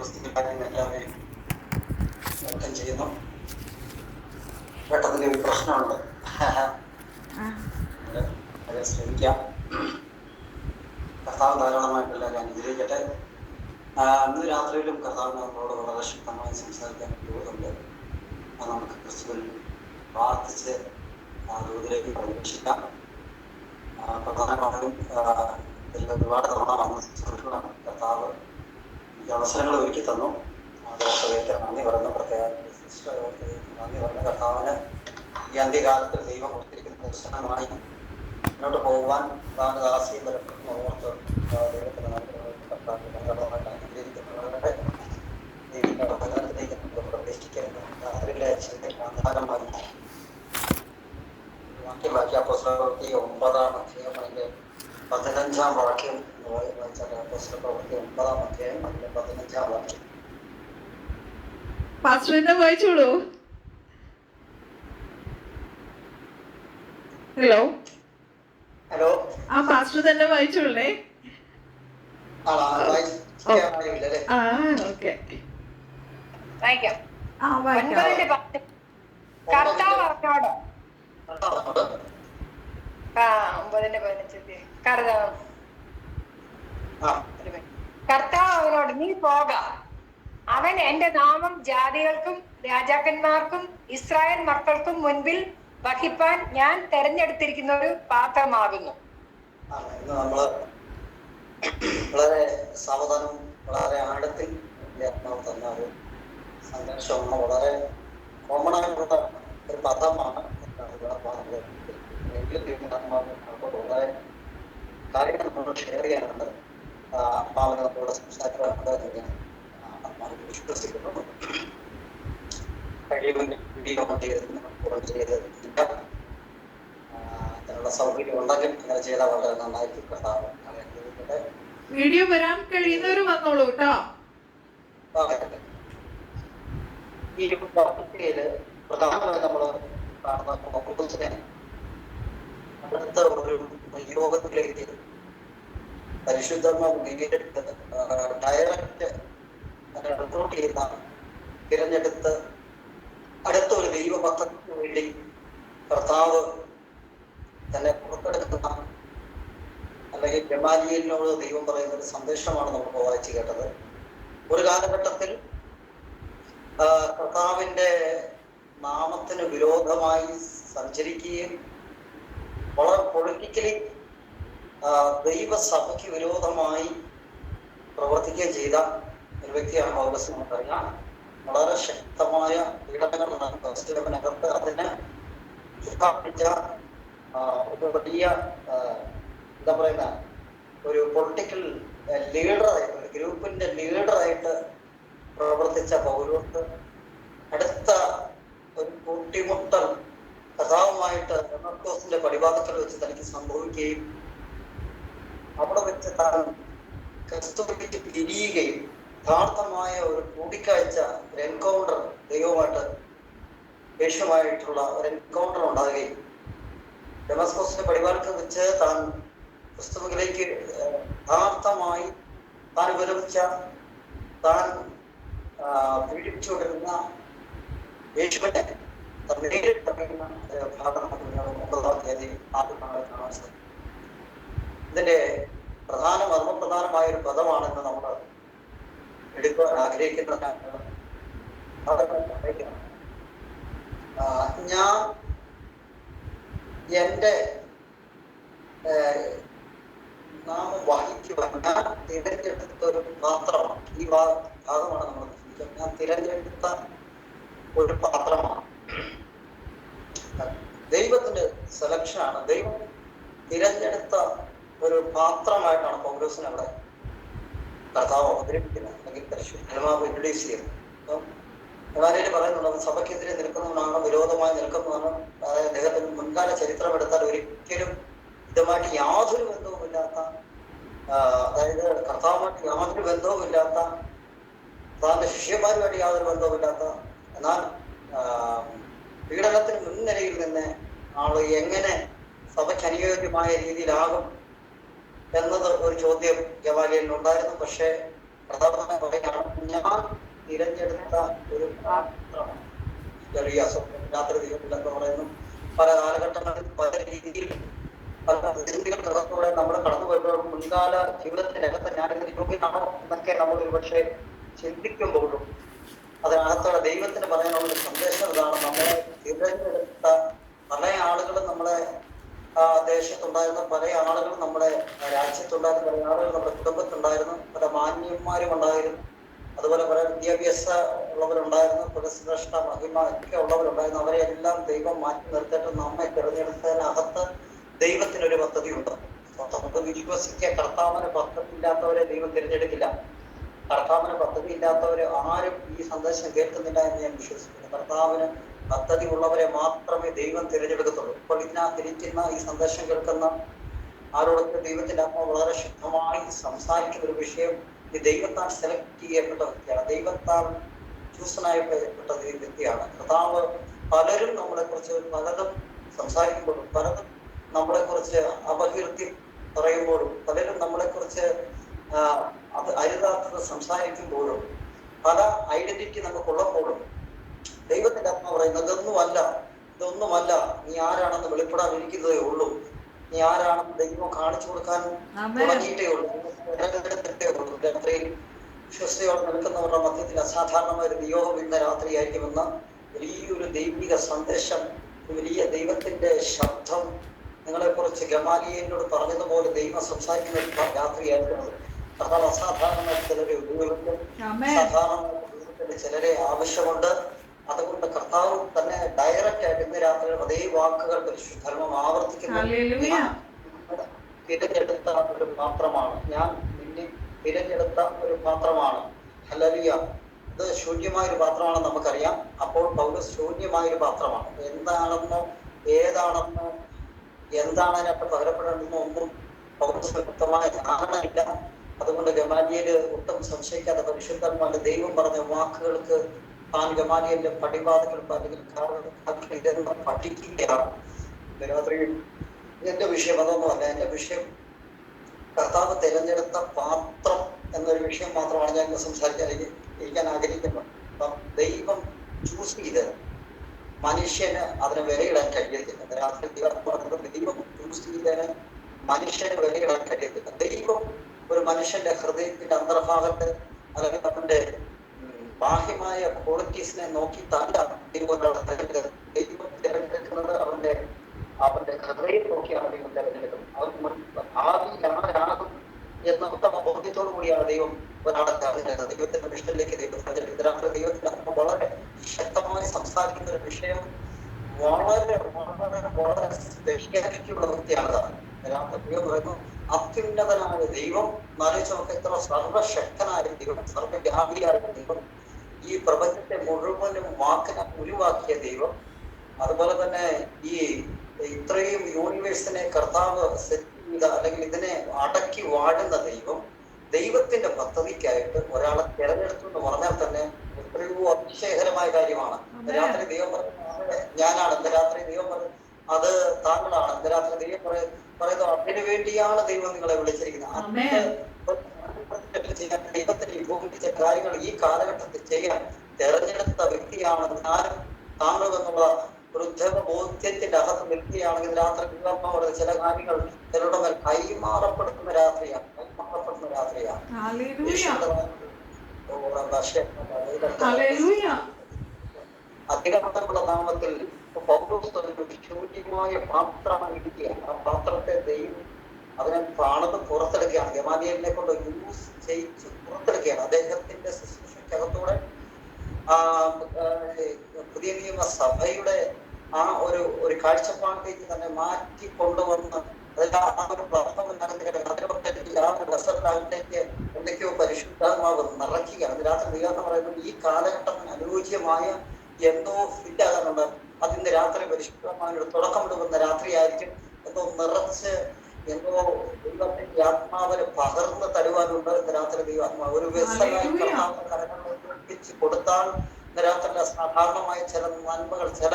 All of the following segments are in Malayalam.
എല്ലാവരെയും നീക്കം ചെയ്യുന്നു. പെട്ടെന്ന് ഒരു പ്രശ്നമുണ്ട്, അത് ശ്രമിക്കാം. കർത്താവ് ധാരാളമായിട്ട് എല്ലാവരും അനുഗ്രഹിക്കട്ടെ. ഇന്ന് രാത്രിയിലും കർത്താവിന് നമ്മളോട് വളരെ ശക്തമായി സംസാരിക്കാൻ ദൂരമുണ്ട്. നമുക്ക് ക്രിസ്തുവിൽ പ്രാർത്ഥിച്ച് ദൂരത്തിലേക്ക് പ്രവേശിക്കാം. പ്രധാനമായും ഒരുപാട് തവണ വന്ന കർത്താവ് എനിക്ക് അവസരങ്ങൾ ഒരുക്കി തന്നു. അതോർത്ത് നന്ദി പറയുന്നു. പ്രത്യേക നന്ദി പറയുന്ന കർത്താവിന് ഈ അന്ത്യകാലത്ത് ദൈവം കൊടുത്തിരിക്കുന്ന ദർശനമായി മുന്നോട്ട് പോകുവാൻ ദാസിയും പരപ്പെടുന്ന ഓർത്ത് ദൈവത്തിന് കർത്താവിന് ധാരാളമായിട്ട് അനുഗ്രഹിക്കുന്നവരുടെ ദൈവികത്തിലേക്ക് നമുക്ക് പ്രവേശിക്കുന്ന രാത്രിയിലെ ആധാരമായി വാക്യപ്രവൃത്തി 9-ാം അധ്യായം അതിന്റെ 15-ാം വാക്യം വായിച്ചാൽ പ്രവൃത്തി 9-ാം അധ്യായം അതിന്റെ 15-ാം വാക്യം വായിച്ചോളൂ. ഹലോ ഹലോ, ആ പാസ്റ്റർ തന്നെ വായിച്ചോളേ. കർത്താവ് അവനോട്, നീ പോക, അവൻ എന്റെ നാമം ജാതികൾക്കും രാജാക്കന്മാർക്കും ഇസ്രായേൽ മക്കൾക്കും മുൻപിൽ വഹിപ്പാൻ ഞാൻ തെരഞ്ഞെടുത്തിരിക്കുന്ന ഒരു പാത്രമാകുന്നു. നമ്മള് വളരെ സാവധാനം വളരെ ആഴത്തിൽ ആത്മാവ് തന്ന ഒരു സന്ദേശമാണ്. വളരെ കോമൺ ആയിട്ടുള്ള ഒരു പദമാണ്. വളരെ കാര്യങ്ങൾ നമ്മൾ ഷെയർ ചെയ്യാനുണ്ട്. ആത്മാവിനെ നമ്മളോട് സംസാരിക്കാറുണ്ട്. ആത്മാവിനെ വിശ്വസിക്കുന്നു. അതിനുള്ള സൗകര്യം ഉണ്ടെങ്കിൽ അങ്ങനെ ചെയ്താൽ വളരെ നന്നായിരിക്കും. കർത്താവ് വീഡിയോ വരാൻ കഴിയുന്നവർ വന്നോളൂ കേട്ടോ. ഈ പ്രവൃത്തിയില് പ്രധാനമായി നമ്മള് കാണുന്ന അടുത്ത ഒരു യോഗത്തിലേക്ക് പരിശുദ്ധമായി നേരിട്ട് ഡയറക്റ്റ് റിക്രൂട്ട് ചെയ്യുന്ന തിരഞ്ഞെടുത്ത് അടുത്ത ഒരു ദൈവഭക്തർക്ക് വേണ്ടി കർത്താവ് തന്നെ പുറത്തെടുക്കുന്ന അല്ലെങ്കിൽ ഗമാലിയലിനോട് ദൈവം പറയുന്ന ഒരു സന്ദേശമാണ് നമുക്ക് വായിച്ചു കേട്ടത്. ഒരു കാലഘട്ടത്തിൽ കർത്താവിന്റെ നാമത്തിന് വിരോധമായി സഞ്ചരിക്കുകയും വളരെ പൊളിറ്റിക്കലി ദൈവസഭയ്ക്ക് വിരോധമായി പ്രവർത്തിക്കുകയും ചെയ്ത ഒരു വ്യക്തിയാണ് പൗലോസ്. നമുക്കറിയാം, വളരെ ശക്തമായ പീഡനങ്ങൾ അതിനെ സ്ഥാപിച്ച ഒരു വലിയ എന്താ പറയുന്ന ഒരു പൊളിറ്റിക്കൽ ലീഡറായിട്ട്, ഒരു ഗ്രൂപ്പിന്റെ ലീഡറായിട്ട് പ്രവർത്തിച്ച പൗലോസ് അടുത്ത ഒരു കൂട്ടിമുട്ടൽ കഥാവുമായിട്ട് ഡെമസ്കോസിന്റെ പടിവാദത്തിൽ വെച്ച് തനിക്ക് സംഭവിക്കുകയും അവിടെ വെച്ച് താൻ ക്രിസ്തുവിലേക്ക് തിരിയുകയും യഥാർത്ഥമായ ഒരു കൂടിക്കാഴ്ച, ഒരു എൻകൗണ്ടർ, ദൈവമായിട്ട് യേശുവായിട്ടുള്ള ഒരു എൻകൗണ്ടർ ഉണ്ടാകുകയും ഡെമസ്കോസിന്റെ പടിവാദത്തിൽ വെച്ച് താൻ ക്രിസ്തുവിലേക്ക് യഥാർത്ഥമായി താൻ ഉപലപിച്ച, താൻ പീഡിപ്പിച്ചുകൊണ്ടിരുന്ന യേശുവിനെ നേരിട്ടറിയുന്ന ഭാഗമാണ് 9-ാം തീയതി ആദ്യമായി കാണാൻ സാധിക്കും. ഇതിന്റെ മർമ്മപ്രധാനമായ ഒരു പദമാണെന്ന് നമ്മൾ എടുക്കുവാൻ ആഗ്രഹിക്കുന്നതാണ്. ഞാൻ എന്റെ നാമം വഹിക്കുവാൻ ഞാൻ തിരഞ്ഞെടുത്ത ഒരു പാത്രമാണ്. ഈ ഭാഗമാണ് നമ്മൾ ഞാൻ തിരഞ്ഞെടുത്ത ഒരു പാത്രമാണ്. ദൈവത്തിന്റെ സെലക്ഷനാണ്. ദൈവം തിരഞ്ഞെടുത്ത ഒരു പാത്രമായിട്ടാണ് പൗലോസിനെ അവിടെ കർത്താവ് അവതരിപ്പിക്കുന്നത്, അല്ലെങ്കിൽ പരിശുദ്ധാത്മാവ് ഇൻട്രൊഡ്യൂസ് ചെയ്യുന്നത്. അപ്പം എവാരേല് പറയുന്നുണ്ട്, സഭയ്ക്കെതിരെ നിൽക്കുന്നവനാണ്, വിരോധമായി നിൽക്കുന്നതാണ്. അതായത് അദ്ദേഹത്തിന്റെ മുൻകാല ചരിത്രം എടുത്താൽ ഒരിക്കലും ഇതുമായിട്ട് യാതൊരു ബന്ധവുമില്ലാത്ത, അതായത് കർത്താവുമായിട്ട് യാതൊരു ബന്ധവുമില്ലാത്ത, താന്റെ ശിഷ്യന്മാരുമായിട്ട് യാതൊരു ബന്ധവുമില്ലാത്ത, എന്നാൽ പീഡനത്തിന് മുൻനിരയിൽ നിന്ന് ആള് എങ്ങനെ സഭയ്ക്ക് അനുയോജ്യമായ രീതിയിലാകും എന്നത് ഒരു ചോദ്യം ഗമാലിയലിനുണ്ടായിരുന്നു. പക്ഷേ കർത്താവ് പറയാണ്, ഞാൻ തിരഞ്ഞെടുത്ത ഒരു പാത്രമാണ്. ചെറിയ രാത്രി ദൈവമില്ലെന്ന് പറയുന്നു. പല കാലഘട്ടങ്ങളിൽ പല രീതിയിൽ പല പ്രതിസന്ധികൾ കടന്നുകൂടെ നമ്മൾ കടന്നു വരുമ്പോഴും മുൻകാല ജീവിതത്തിനകത്ത് ഞാനിതിന് യോഗ്യനാണോ എന്നൊക്കെ നമ്മൾ ഒരു പക്ഷേ ചിന്തിക്കുമ്പോഴും അതിനകത്തുള്ള ദൈവത്തിന് പറയാനുള്ള ഒരു സന്ദേശം ഇതാണ്. നമ്മളെ തിരഞ്ഞെടുത്ത പല ആളുകളും നമ്മളെ ദേശത്തുണ്ടായിരുന്നു, പല ആളുകളും നമ്മുടെ രാജ്യത്തുണ്ടായിരുന്നു, പല ആളുകൾ നമ്മുടെ കുടുംബത്തുണ്ടായിരുന്നു, പല മാന്യന്മാരും ഉണ്ടായിരുന്നു, അതുപോലെ പല വിദ്യാഭ്യാസ ഉള്ളവരുണ്ടായിരുന്നു, പുരസ്കൃഷ്ട മഹിമ ഒക്കെ ഉള്ളവരുണ്ടായിരുന്നു. അവരെ എല്ലാം ദൈവം മാറ്റി നിർത്തിയിട്ട് നമ്മെ തിരഞ്ഞെടുത്തതിനകത്ത് ദൈവത്തിനൊരു പദ്ധതിയുണ്ട്. നമുക്ക് വിശ്വസിക്കുക, കർത്താവിന് പദ്ധതി ഇല്ലാത്തവരെ ദൈവം തിരഞ്ഞെടുക്കില്ല. കർത്താവിന് പദ്ധതി ഇല്ലാത്തവരെ ആരും ഈ സന്ദേശം കേൾക്കുന്നില്ല എന്ന് ഞാൻ വിശ്വസിക്കുന്നു. കർത്താവിന് പദ്ധതി ഉള്ളവരെ മാത്രമേ ദൈവം തിരഞ്ഞെടുക്കത്തുള്ളൂ. ഇപ്പോൾ ഇതിനകത്തിരിക്കുന്ന ഈ സന്ദേശം കേൾക്കുന്ന ആരോടൊക്കെ ദൈവത്തിന്റെ ആത്മാവ് വളരെ ശുദ്ധമായി സംസാരിക്കുന്ന ഒരു വിഷയം, ഈ ദൈവത്താൽ സെലക്ട് ചെയ്യപ്പെട്ട വ്യക്തിയാണ്, ദൈവത്താൽ ചൂസനായപ്പെട്ട വ്യക്തിയാണ് കർത്താവ്. പലരും നമ്മളെ കുറിച്ച് പലതും സംസാരിക്കുമ്പോഴും, പലതും നമ്മളെ കുറിച്ച് അപകീർത്തി പറയുമ്പോഴും, പലരും നമ്മളെ കുറിച്ച് അത് അരുതാത്തത് സംസാരിക്കുമ്പോഴും, പല ഐഡന്റിറ്റി നമുക്കുള്ളപ്പോഴും ദൈവത്തിന്റെ ആത്മാവ് പറയുന്നത് ഇതൊന്നുമല്ല, നീ ആരാണെന്ന് വെളിപ്പെടാനിരിക്കുന്നതേ ഉള്ളൂ, നീ ആരാണെന്ന് ദൈവം കാണിച്ചു കൊടുക്കാൻ തുടങ്ങിയിട്ടേ ഉള്ളൂ, രാത്രിയിൽ വിശ്വസ്തയോടെ നിൽക്കുന്നവരുടെ മധ്യത്തിൽ അസാധാരണമായ ഒരു നിയോഗം ഇന്ന രാത്രിയായിരിക്കുമെന്ന വലിയൊരു ദൈവിക സന്ദേശം, വലിയ ദൈവത്തിന്റെ ശബ്ദം നിങ്ങളെ കുറിച്ച് ഗമാലിയേലിനോട് പറഞ്ഞതുപോലെ ദൈവം സംസാരിക്കുന്ന ഒരു രാത്രിയായിരിക്കുന്നത്. കർത്താവ് അസാധാരണമായ ചിലരെ ഉപയോഗിക്കും, അസാധാരണമായ ചിലരെ ആവശ്യമുണ്ട്. അതുകൊണ്ട് കർത്താവ് തന്നെ ഡയറക്റ്റ് ആയിട്ട് ഇന്ന് രാത്രി അതേ വാക്കുകൾ പരിശുദ്ധർമ്മം ആവർത്തിക്കുന്നു. തിരഞ്ഞെടുത്ത ഒരു പാത്രമാണ് ഞാൻ, നിന്നെ തിരഞ്ഞെടുത്ത ഒരു പാത്രമാണ്. ഹല്ലേലൂയ. ഇത് ശൂന്യമായൊരു പാത്രമാണെന്ന് നമുക്കറിയാം. അപ്പോൾ പൗലോസ് ശൂന്യമായൊരു പാത്രമാണ്. എന്താണെന്നോ ഏതാണെന്നോ എന്താണ് അതിനകത്ത് പകരപ്പെടണമെന്നോ ഒന്നും പൗലോസ് വ്യക്തമായ ധാരണയില്ല. അതുകൊണ്ട് ഗമാലിയേല് ഒട്ടും സംശയിക്കാതെ പരിശുദ്ധന്മാരുടെ ദൈവം പറഞ്ഞ വാക്കുകൾക്ക് താൻ ഗമാലിയേലിന്റെ പടിവാദങ്ങൾ അല്ലെങ്കിൽ ഇതെന്ന് പഠിക്കുകയാണ്. രാത്രിയിൽ എന്റെ വിഷയം അതൊന്നുമല്ല. എന്റെ വിഷയം കർത്താവ് തിരഞ്ഞെടുത്ത പാത്രം എന്നൊരു വിഷയം മാത്രമാണ് ഞാൻ സംസാരിക്കാൻ ആഗ്രഹിക്കുന്നത്. അപ്പം ദൈവം ചൂസ് ചെയ്ത് മനുഷ്യന് അതിന് വിലയിടാൻ കഴിയത്തില്ല. രാത്രി ദൈവം ചൂസ് ചെയ്തതിന് മനുഷ്യന് വിലയിടാൻ കഴിയത്തില്ല. ദൈവം ഒരു മനുഷ്യന്റെ ഹൃദയത്തിന്റെ അന്തർഭാഗത്ത് അല്ലെങ്കിൽ അവന്റെ ബാഹ്യമായ ക്വാളിറ്റീസിനെ നോക്കിയിട്ടല്ല ദൈവം ദൈവം തിരഞ്ഞെടുക്കുന്നത്. അവന്റെ ഹൃദയം നോക്കിയാണ് ദൈവം തിരഞ്ഞെടുക്കുന്നത്. അവൻ ഭാവിയിൽ ആരാകും എന്ന ഉത്തമ ബോധ്യത്തോടു കൂടിയാണ് ദൈവം ഒരാളെ തിരഞ്ഞെടുക്കുന്നത്. ദൈവത്തിന്റെ ഇഷ്ടത്തിലേക്ക് ദൈവം തിരഞ്ഞെടുക്കുന്നത്. ദൈവത്തിന്റെ വളരെ ശക്തമായി സംസാരിക്കുന്ന ഒരു വിഷയം, വളരെ വളരെ വളരെ സ്പെഷ്യാലിറ്റിയുള്ള വ്യക്തിയാണതാണ്. ദൈവം പറയുന്നു അത്യുന്നതനായ ദൈവം. നാലോചിച്ചവർക്ക് എത്ര സർവശക്തനായ ദൈവം, സർവവ്യാപിയായ ദൈവം, ഈ പ്രപഞ്ചത്തെ മുഴുവനും വാക്കിനെ ഉരുവാക്കിയ ദൈവം, അതുപോലെ തന്നെ ഈ ഇത്രയും യൂണിവേഴ്സിനെ കർത്താവ് സെറ്റ് ചെയ്ത അല്ലെങ്കിൽ ഇതിനെ അടക്കി വാഴുന്ന ദൈവം, ദൈവത്തിന്റെ പദ്ധതിക്കായിട്ട് ഒരാളെ തിരഞ്ഞെടുത്തു എന്ന് പറഞ്ഞാൽ തന്നെ എത്രയോ അതിശയകരമായ കാര്യമാണ്. രാത്രി ദൈവം പറഞ്ഞു ഞാനാണ്, ഇന്ന് രാത്രി ദൈവം പറഞ്ഞു അത് താങ്കളാണ്, ഇന്ന് രാത്രി ദൈവം പറയുന്നു അതിനു വേണ്ടിയാണ് ദൈവം നിങ്ങളെ വിളിച്ചിരിക്കുന്നത്. ചെയ്യാൻ ദൈവത്തിന് ഉപയോഗിച്ച കാര്യങ്ങൾ ഈ കാലഘട്ടത്തിൽ ചെയ്യാൻ തെരഞ്ഞെടുത്ത വ്യക്തിയാണ് ഞാനും താങ്കളും എന്നുള്ള ഒരു ഉദ്ധവ ബോധ്യത്തിന്റെ അകത്ത് നിൽക്കുകയാണെങ്കിൽ രാത്രി ദൈവം ചില കാര്യങ്ങൾ ചിലരുടെ മേൽ കൈമാറപ്പെടുന്ന രാത്രിയാണ്. അധികമുള്ള നാമത്തിൽ ശൂന്യമായ പാത്രമാണ് ഇരിക്കുകയാണ്. ആ പാത്രത്തെ ദൈവം അതിനെ പണിത് പുറത്തെടുക്കുകയാണ്. ഗമാലിയേലിനെ കൊണ്ട് യൂസ് ചെയ്ത് പുറത്തെടുക്കുകയാണ്. അദ്ദേഹത്തിന്റെ ശുശ്രൂഷയ്ക്കകത്തൂടെ പുതിയ നിയമ സഭയുടെ ആ ഒരു കാഴ്ചപ്പാടിലേക്ക് തന്നെ മാറ്റി കൊണ്ടുവന്ന് എന്തൊക്കെയോ പരിശുദ്ധാത്മാവ് നിറയ്ക്കുകയാണ്. രാത്രി ദൈവം പറയുന്നത് ഈ കാലഘട്ടത്തിന് അനുയോജ്യമായ എന്തോ ഫില്ലാകാനുണ്ട്. അതിന്റെ രാത്രി പരിശുദ്ധാത്മാവിനോട് തുടക്കമിടുന്ന രാത്രിയായിരിക്കും. എന്തോ നിറച്ച് എന്തോ ദൈവത്തിന്റെ ആത്മാവിന് പകർന്ന് തരുവാനുണ്ട്. ഇന്ന് രാത്രി ദൈവാത്മാവ് ഒരു വ്യസനായി കരങ്ങളിലേക്ക് കൊടുത്താൽ ഇന്ന് രാത്രി സാധാരണമായ ചില നന്മകൾ, ചില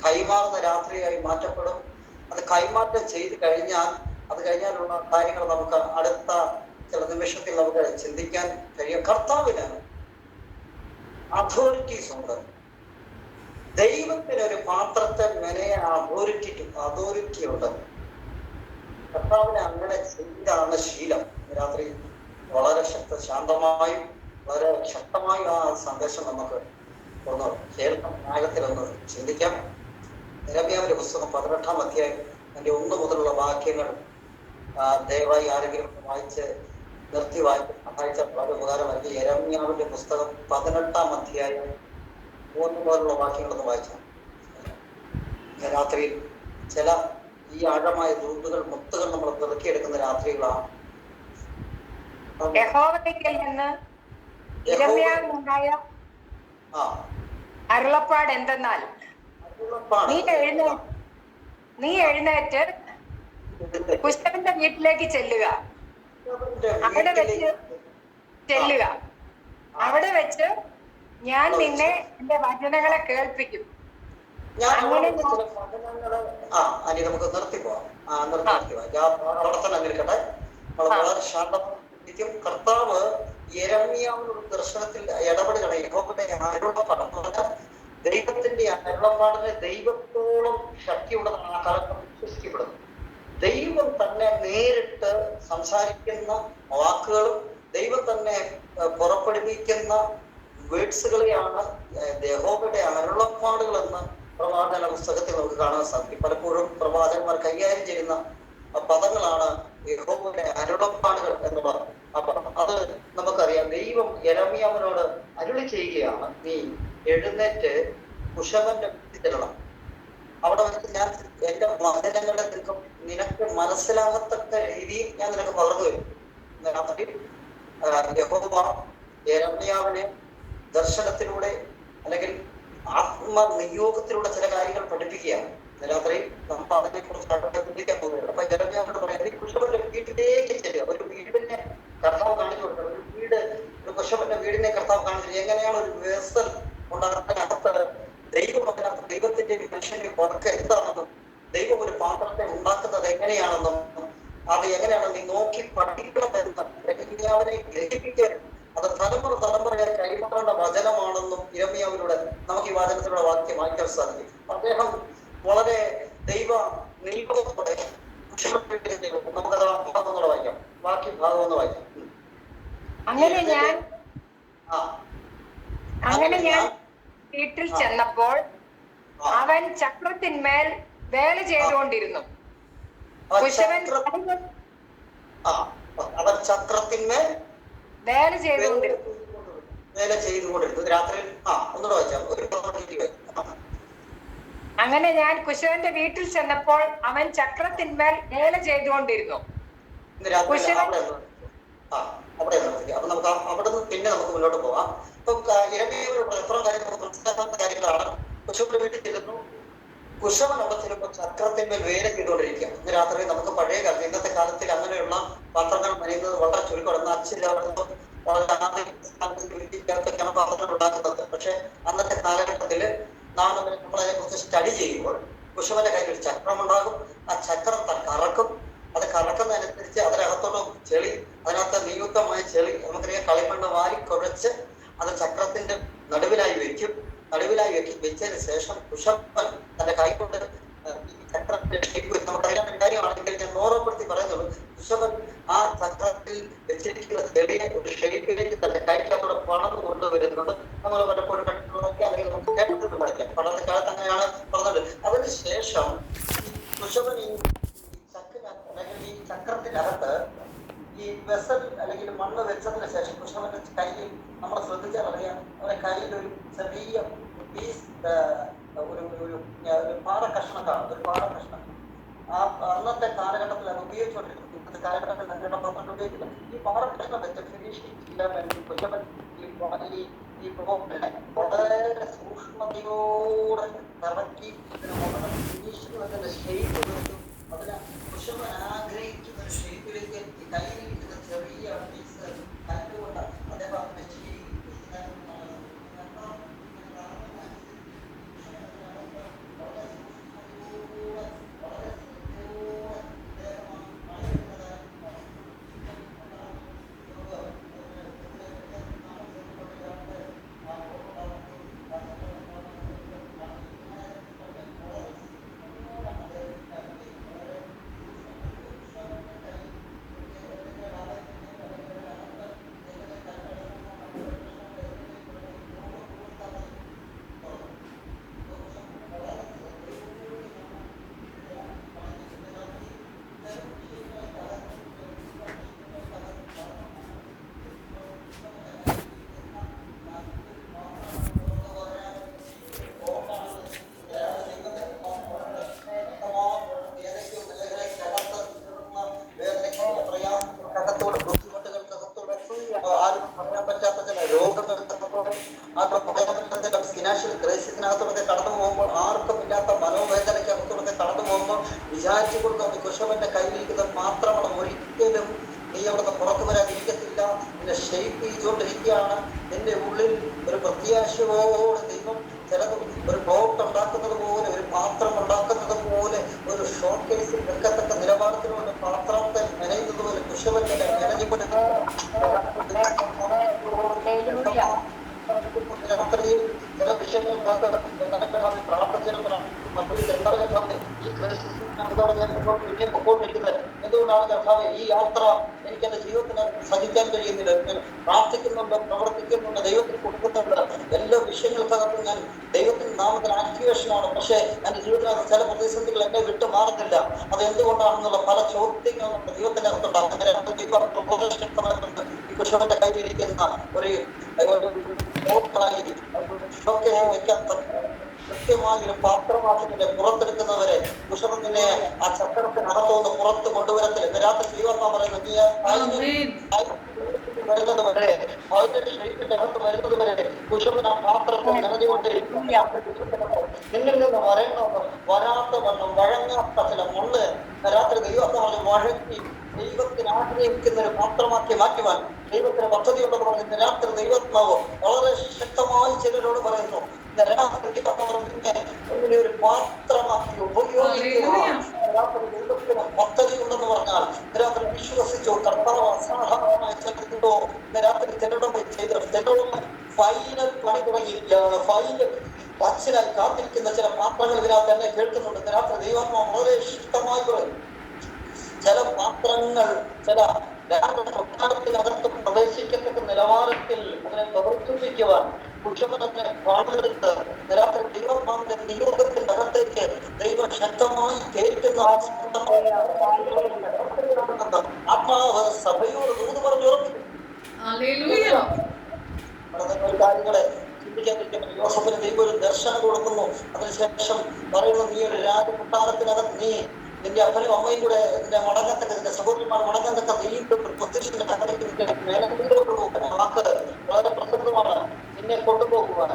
കൈമാറുന്ന രാത്രിയായി മാറ്റപ്പെടും. അത് കൈമാറ്റം ചെയ്ത് കഴിഞ്ഞാൽ അത് കഴിഞ്ഞാലുള്ള കാര്യങ്ങൾ നമുക്ക് അടുത്ത ചില നിമിഷത്തിൽ നമുക്ക് ചിന്തിക്കാൻ കഴിയും. കർത്താവിന് അതോറിറ്റീസ് ഉണ്ട്. ദൈവത്തിന് ഒരു പാത്രത്തെ മെനയാൻ അതോറിറ്റി ഉണ്ട്. കർത്താവിനെ അങ്ങനെ ചെയ്താണ് ശീലം. രാത്രി വളരെ ശാന്തമായും വളരെ ശക്തമായും ആ സന്ദേശം നമുക്ക് ഒന്ന് കേൾക്കാം, ആഴത്തിലൊന്ന് ചിന്തിക്കാം. യിരെമ്യാവിന്റെ പുസ്തകം 18-ാം അധ്യായം അതിന്റെ 1 മുതലുള്ള വാക്യങ്ങൾ ദയവായി ആരെങ്കിലും വായിച്ച് നിർത്തി വായിച്ച വളരെ ഉപകാരമായിരിക്കും. യിരെമ്യാവിന്റെ പുസ്തകം 18-ാം അധ്യായം 3 മുതലുള്ള വാക്യങ്ങളൊന്ന് വായിച്ചാൽ രാത്രിയിൽ ചില ഈ ആഴമായ മുത്തുകൾ നമ്മൾ പെറുക്കിയെടുക്കുന്ന രാത്രികളാണ്. യഹോവയിൽ നിന്ന് യിരെമ്യാവിനുണ്ടായ അരുളപ്പാട് എന്തെന്നാൽ, നീ എഴുന്നേറ്റ് കുശവന്റെ വീട്ടിലേക്ക് ചെല്ലുക. അവിടെ വെച്ച് ഞാൻ നിന്നെ എന്റെ വചനങ്ങളെ കേൾപ്പിക്കും. അങ്ങനെ നമുക്ക് നിർത്തിപ്പോവാം. അവിടെ തന്നെ നിൽക്കട്ടെ. വളരെ ശാന്തമായിരിക്കും. കർത്താവ് യെരമ്യാവിനോട് ദർശനത്തിൽ ഇടപെടുകയാണ്. യഹോവയുടെ അരുളപ്പാട്, ദൈവത്തിന്റെ അരുളപ്പാടിനെ ദൈവത്തോളം ശക്തിയുള്ളതാണ് ആ കാലത്ത് വിശ്വസിക്കപ്പെടുന്നത്. ദൈവം തന്നെ നേരിട്ട് സംസാരിക്കുന്ന വാക്കുകളും ദൈവം തന്നെ പുറപ്പെടുവിക്കുന്ന വേർഡ്സുകളെയാണ് യഹോവയുടെ അരുളപ്പാടുകൾ എന്ന് പ്രവാചക പുസ്തകത്തിൽ നമുക്ക് കാണാൻ സാധിക്കും. പലപ്പോഴും പ്രവാചകന്മാർ കൈകാര്യം ചെയ്യുന്ന പദങ്ങളാണ് യഹോവയുടെ അരുളപ്പാടുകൾ എന്ന് പറയുന്നത്. അപ്പൊ അത് നമുക്കറിയാം. ദൈവം യെരമ്യാവിനോട് അരുളി ചെയ്യുകയാണ്, നീ എഴുന്നേറ്റ് കുശവന്റെ വീട്ടിൽ ചെല്ലണം. അവിടെ വെച്ച് ഞാൻ എന്റെ വചനങ്ങളെ നിനക്ക് മനസ്സിലാകത്തക്ക രീതിയിൽ ഞാൻ നിനക്ക് പകർന്നു വരും. യഹോവ യെരമ്യാവിനെ ദർശനത്തിലൂടെ അല്ലെങ്കിൽ ആത്മനിയോഗത്തിലൂടെ ചില കാര്യങ്ങൾ പഠിപ്പിക്കുകയാണ്. രാത്രി നമ്മൾ അതിനെ കുറിച്ച് ചിന്തിക്കാൻ പോകുന്നത്. അപ്പൊ യെരമ്യാവിനോട് പറയാം, നീ കുശവന്റെ വീട്ടിലേക്ക് ചെല്ലുക. ഒരു വീടിനെ കർത്താവ് കാണിച്ചു കൊടുക്കുക. ഒരു കുശവന്റെ വീടിനെ കർത്താവ് കാണിച്ചു. എങ്ങനെയാണ് ഒരു വേസൽ ഉണ്ടാകുന്നതിനകത്ത് ദൈവത്തിന്റെ മനുഷ്യന്റെ പുറക്ക് എന്താണെന്നും ദൈവം ഒരു പാത്രത്തെ ഉണ്ടാക്കുന്നത് എങ്ങനെയാണെന്നും അത് എങ്ങനെയാണ് നീ നോക്കി പഠിക്കണമെന്നും യെരമ്യാവിനെ ഗ്രഹിപ്പിക്കാൻ അത് തലമുറയായി കൈമാറേണ്ട വചനമാണെന്നും യിരെമ്യാവിലൂടെ നമുക്ക് ഈ വചനത്തിലൂടെ വാക്യം വായിക്കാൻ സാധിക്കും. അദ്ദേഹം വളരെ ദൈവ നിയോഗത്തോടെ നമുക്കത് ഭാഗം ഒന്ന് വായിക്കാം. ബാക്കി ഭാഗം ഒന്ന് വായിക്കാം. അങ്ങനെ ഞാൻ വീട്ടിൽ ചെന്നപ്പോൾ അവൻ ചക്രത്തിന്മേൽ വേല ചെയ്തുകൊണ്ടിരുന്നു. അവൻ ചക്രത്തിന്മേൽ വേല ചെയ്തുകൊണ്ടിരുന്നു. രാത്രി ഒന്നുകൂടെ വായിച്ചാൽ. അങ്ങനെ ഞാൻ കുശവന്റെ വീട്ടിൽ ചെന്നപ്പോൾ അവൻ ചക്രത്തിന്മേൽ വേല ചെയ്തുകൊണ്ടിരുന്നു. അപ്പൊ നമുക്ക് അവിടെ നിന്ന് പിന്നെ നമുക്ക് മുന്നോട്ട് പോവാം. ഇപ്പൊ യിരെമ്യാവിനോട് എത്ര കാര്യങ്ങൾ മനസ്സിലാക്കാത്ത കാര്യങ്ങളാണ്. കുശവന്റെ വീട്ടിൽ ചെല്ലുന്നു. കുശവൻ അവിടെ ചെല്ലുമ്പോൾ ചക്രത്തിന്മേൽ വേല ചെയ്തുകൊണ്ടിരിക്കുക. ഇന്ന് രാത്രി നമുക്ക് പഴയ കാലത്ത് ഇന്നത്തെ കാലത്തിൽ അങ്ങനെയുള്ള പാത്രങ്ങൾ പണിയുന്നത് വളരെ ചുരുക്കം. അച്ഛനില്ലാത്ത ചേർത്തൊക്കെയാണ് പാത്രങ്ങൾ ഉണ്ടാക്കുന്നത്. പക്ഷെ അന്നത്തെ കാലഘട്ടത്തിൽ നമ്മളതിനെ കുറിച്ച് സ്റ്റഡി ചെയ്യുമ്പോൾ കുശവന്റെ കയ്യിൽ ഒരു ചക്രം ഉണ്ടാകും. ആ ചക്രം കറക്കും. അത് കറക്കുന്നതനുസരിച്ച് അതിനകത്തോട്ട് ചെളി, അതിനകത്ത് നിയുക്തമായ ചെളി നമുക്കറിയാം, കളിമണ്ണ് വാരി കുഴച്ച് അത് ചക്രത്തിന്റെ നടുവിലായി വെക്കും. വെച്ചതിന് ശേഷം കുശവൻ തന്റെ കൈ കൊണ്ട് ഈ ചക്രത്തിന്റെ ഷേപ്പ്, നമുക്കറിയാവുന്ന കാര്യമാണെങ്കിൽ ഞാൻ ഓർമ്മപ്പെടുത്തി പറയുന്നുള്ളൂ. കുശവൻ ആ ചക്രത്തിൽ വെച്ചിരിക്കുന്ന ചെളിയെ ഒരു ഷേപ്പിലേക്ക് തന്റെ കൈക്കോടെ പണന്ന് കൊണ്ടുവരുന്നത് നമ്മൾ പലപ്പോഴും കണ്ടിട്ടുള്ളതൊക്കെ അല്ലെങ്കിൽ നമുക്ക് കേട്ടിട്ടുള്ളതൊക്കെ. പണ്ടത്തെ കാലത്ത് അങ്ങനെയാണ് പറഞ്ഞത്. അതിനുശേഷം കുശവൻ ഈ ചക്രത്തിനകത്ത് ഈ വെസൽ അല്ലെങ്കിൽ മണ്ണ് വെച്ചതിന് ശേഷം കുശവന്റെ കയ്യിൽ നമ്മൾ ശ്രദ്ധിച്ചാൽ അറിയാം, അവരുടെ കയ്യിൽ ഒരു ചെറിയ പീസ് ഒരു പാറക്കഷ്ണക്കാണ്. ഒരു പാറക്കഷ്ണം അന്നത്തെ കാലഘട്ടത്തിൽ അത് ഉപയോഗിച്ചുകൊണ്ടിരുന്നു. ഇന്നത്തെ കാലഘട്ടത്തിൽ ഉപയോഗിക്കില്ല. ഈ പാറക്കഷ്ണം വെച്ച് ഫിനിഷിംഗ് ചെയ്യാൻ വേണ്ടി കുശവൻ ഈ വളരെ സൂക്ഷ്മതയോടെ ഇറക്കി ഫിനിഷിംഗ് അതിന്റെ ഷേപ്പ് കൊടുത്തു. അതിന് കുശവൻ ആഗ്രഹിക്കുന്ന ഒരു ഷേപ്പിലേക്ക് കയ്യിലിരിക്കുന്ന ചെറിയ പീസ് കല്ലുകൊണ്ട് അദ്ദേഹം അതിനെ ചെയ്യും. വിചാരിച്ചു കൊടുക്കുന്നത് കുശവന്റെ കയ്യിലിരിക്കുന്ന പാത്രമാണ്. ഒരിക്കലും നീ അവിടുന്ന് പുറത്തു വരാതിരിക്കത്തില്ല. നിന്നെ ഷെയ്പ്പ് ചെയ്തുകൊണ്ടിരിക്കുകയാണ്. നിന്റെ ഉള്ളിൽ ഒരു പ്രത്യാശയോടെ ദൈവം ചിലതും ഒരു ബോട്ട് ഉണ്ടാക്കുന്നത് പോലെ, ഒരു പാത്രം ഉണ്ടാക്കുന്നത് പോലെ, ഒരു ഷോക്കേസിൽ വെക്കത്തക്ക നിലവാരത്തിലുള്ള പാത്രത്തെ മെനയുന്നത് പോലെ കുശവന്റെ രാത്രിയിൽ ചില വിഷയങ്ങൾ പ്രാർത്ഥിച്ചിരുന്നതാണ്. എന്തുകൊണ്ടാണ് കർത്താവേ ഈ യാത്ര എനിക്ക് എന്റെ ജീവിതത്തിന് സഹിക്കാൻ കഴിയുന്നില്ല? പ്രാർത്ഥിക്കുന്നുണ്ട്, പ്രവർത്തിക്കുന്നുണ്ട്, ദൈവത്തിന് കൊടുക്കുന്നുണ്ട്, എല്ലാ വിഷയങ്ങൾക്കകത്തും ഞാൻ ദൈവത്തിന്റെ നാമത്തിൽ ആക്ടിവേഷനാണ്. പക്ഷേ എന്റെ ജീവിതത്തിനകത്ത് ചില പ്രതിസന്ധികൾ എന്നെ വിട്ടു മാറുന്നില്ല. അത് എന്തുകൊണ്ടാണെന്നുള്ള പല ചോദ്യങ്ങളും നമ്മുടെ ദൈവത്തിന്റെ അകത്തുണ്ടാകും. ഈ കുശവന്റെ കയ്യിലിരിക്കുന്ന ഒരു കൃത്യമായൊരു പാത്രമാക്കുന്നതിനെ പുറത്തെടുക്കുന്നവരെ കുശവനെ ആ ചക്രത്തിനകത്തുനിന്ന് പുറത്ത് കൊണ്ടുവരത്തില്ല. ഇന്ന് രാത്രി ദൈവം പറയുന്നത് വരുന്നത് വരെ, ഷെയ്പ്പിന്റെ അകത്ത് വരുന്നത് വരെ കുശവൻ ആ പാത്രത്തിൽ നിറഞ്ഞുകൊണ്ടിരിക്കും. നിന്നിൽ നിന്ന് വരാത്ത വണ്ണം വഴങ്ങാത്ത ചില മണ്ണ് രാത്രി ദൈവത്തെ പറഞ്ഞ് വഴക്കി ദൈവത്തിന് ആഗ്രഹിക്കുന്ന ഒരു പാത്രമാക്കി മാറ്റുവാൻ ദൈവത്തിന് പദ്ധതി ഉണ്ടെന്ന് പറയുന്നത് രാത്രി ദൈവത്മാവ് വളരെ ശക്തമായി ചിലരോട് പറയുന്നു. ഒരു പാത്രമാക്കി ഉപയോഗിക്കുക. ദൈവത്തിന് പദ്ധതി ഉണ്ടെന്ന് പറഞ്ഞാൽ രാത്രി വിശ്വസിച്ചു. കർത്താവ് അസാധാരണമായ ചിലരുണ്ടോ രാത്രി ചിലരുടെ ചിലരുടെ ഫൈനൽ പണി തുടങ്ങിയിരിക്കുകയാണ്. ഫൈനൽ പച്ചിലായി കാത്തിരിക്കുന്ന ചില പാത്രങ്ങൾ ഇതിനകത്ത് എന്നെ കേൾക്കുന്നുണ്ട്. രാത്രി ദൈവാത്മാവ് വളരെ ശക്തമായി പറയും. ചില പാത്രങ്ങൾ ചില കൊട്ടാരത്തിനകത്ത് പ്രവേശിക്കത്തക്ക നിലവാരത്തിൽ അതിനെ പ്രവർത്തിപ്പിക്കുവാൻ കുശവനെ പാടെടുത്ത് രാത്രി ദൈവമാവിന്റെ നിയോഗത്തിന്റെ അകത്തേക്ക് ദൈവം ശക്തമായി കേൾക്കുന്ന ആത്മാവ് സഭയോട് ദൂത് പറഞ്ഞു ഉറപ്പിക്കും. കാര്യങ്ങളെ ചിന്തിക്കാൻ പറ്റും. യോസഫിന് ദൈവം ഒരു ദർശനം കൊടുക്കുന്നു. അതിനുശേഷം പറയുന്നു, നീ ഒരു രാജകൊട്ടാരത്തിനകത്ത് നീ നിന്റെ അപ്പനും അമ്മയും കൂടെ നിന്റെ മടങ്ങത്തക്ക, നിന്റെ സഹോദരന്മാർ മടങ്ങത്തക്ക പ്രത്യക്ഷന്റെ വാക്ക് വളരെ പ്രസക്തമാണ്. നിന്നെ കൊണ്ടുപോകുവാൻ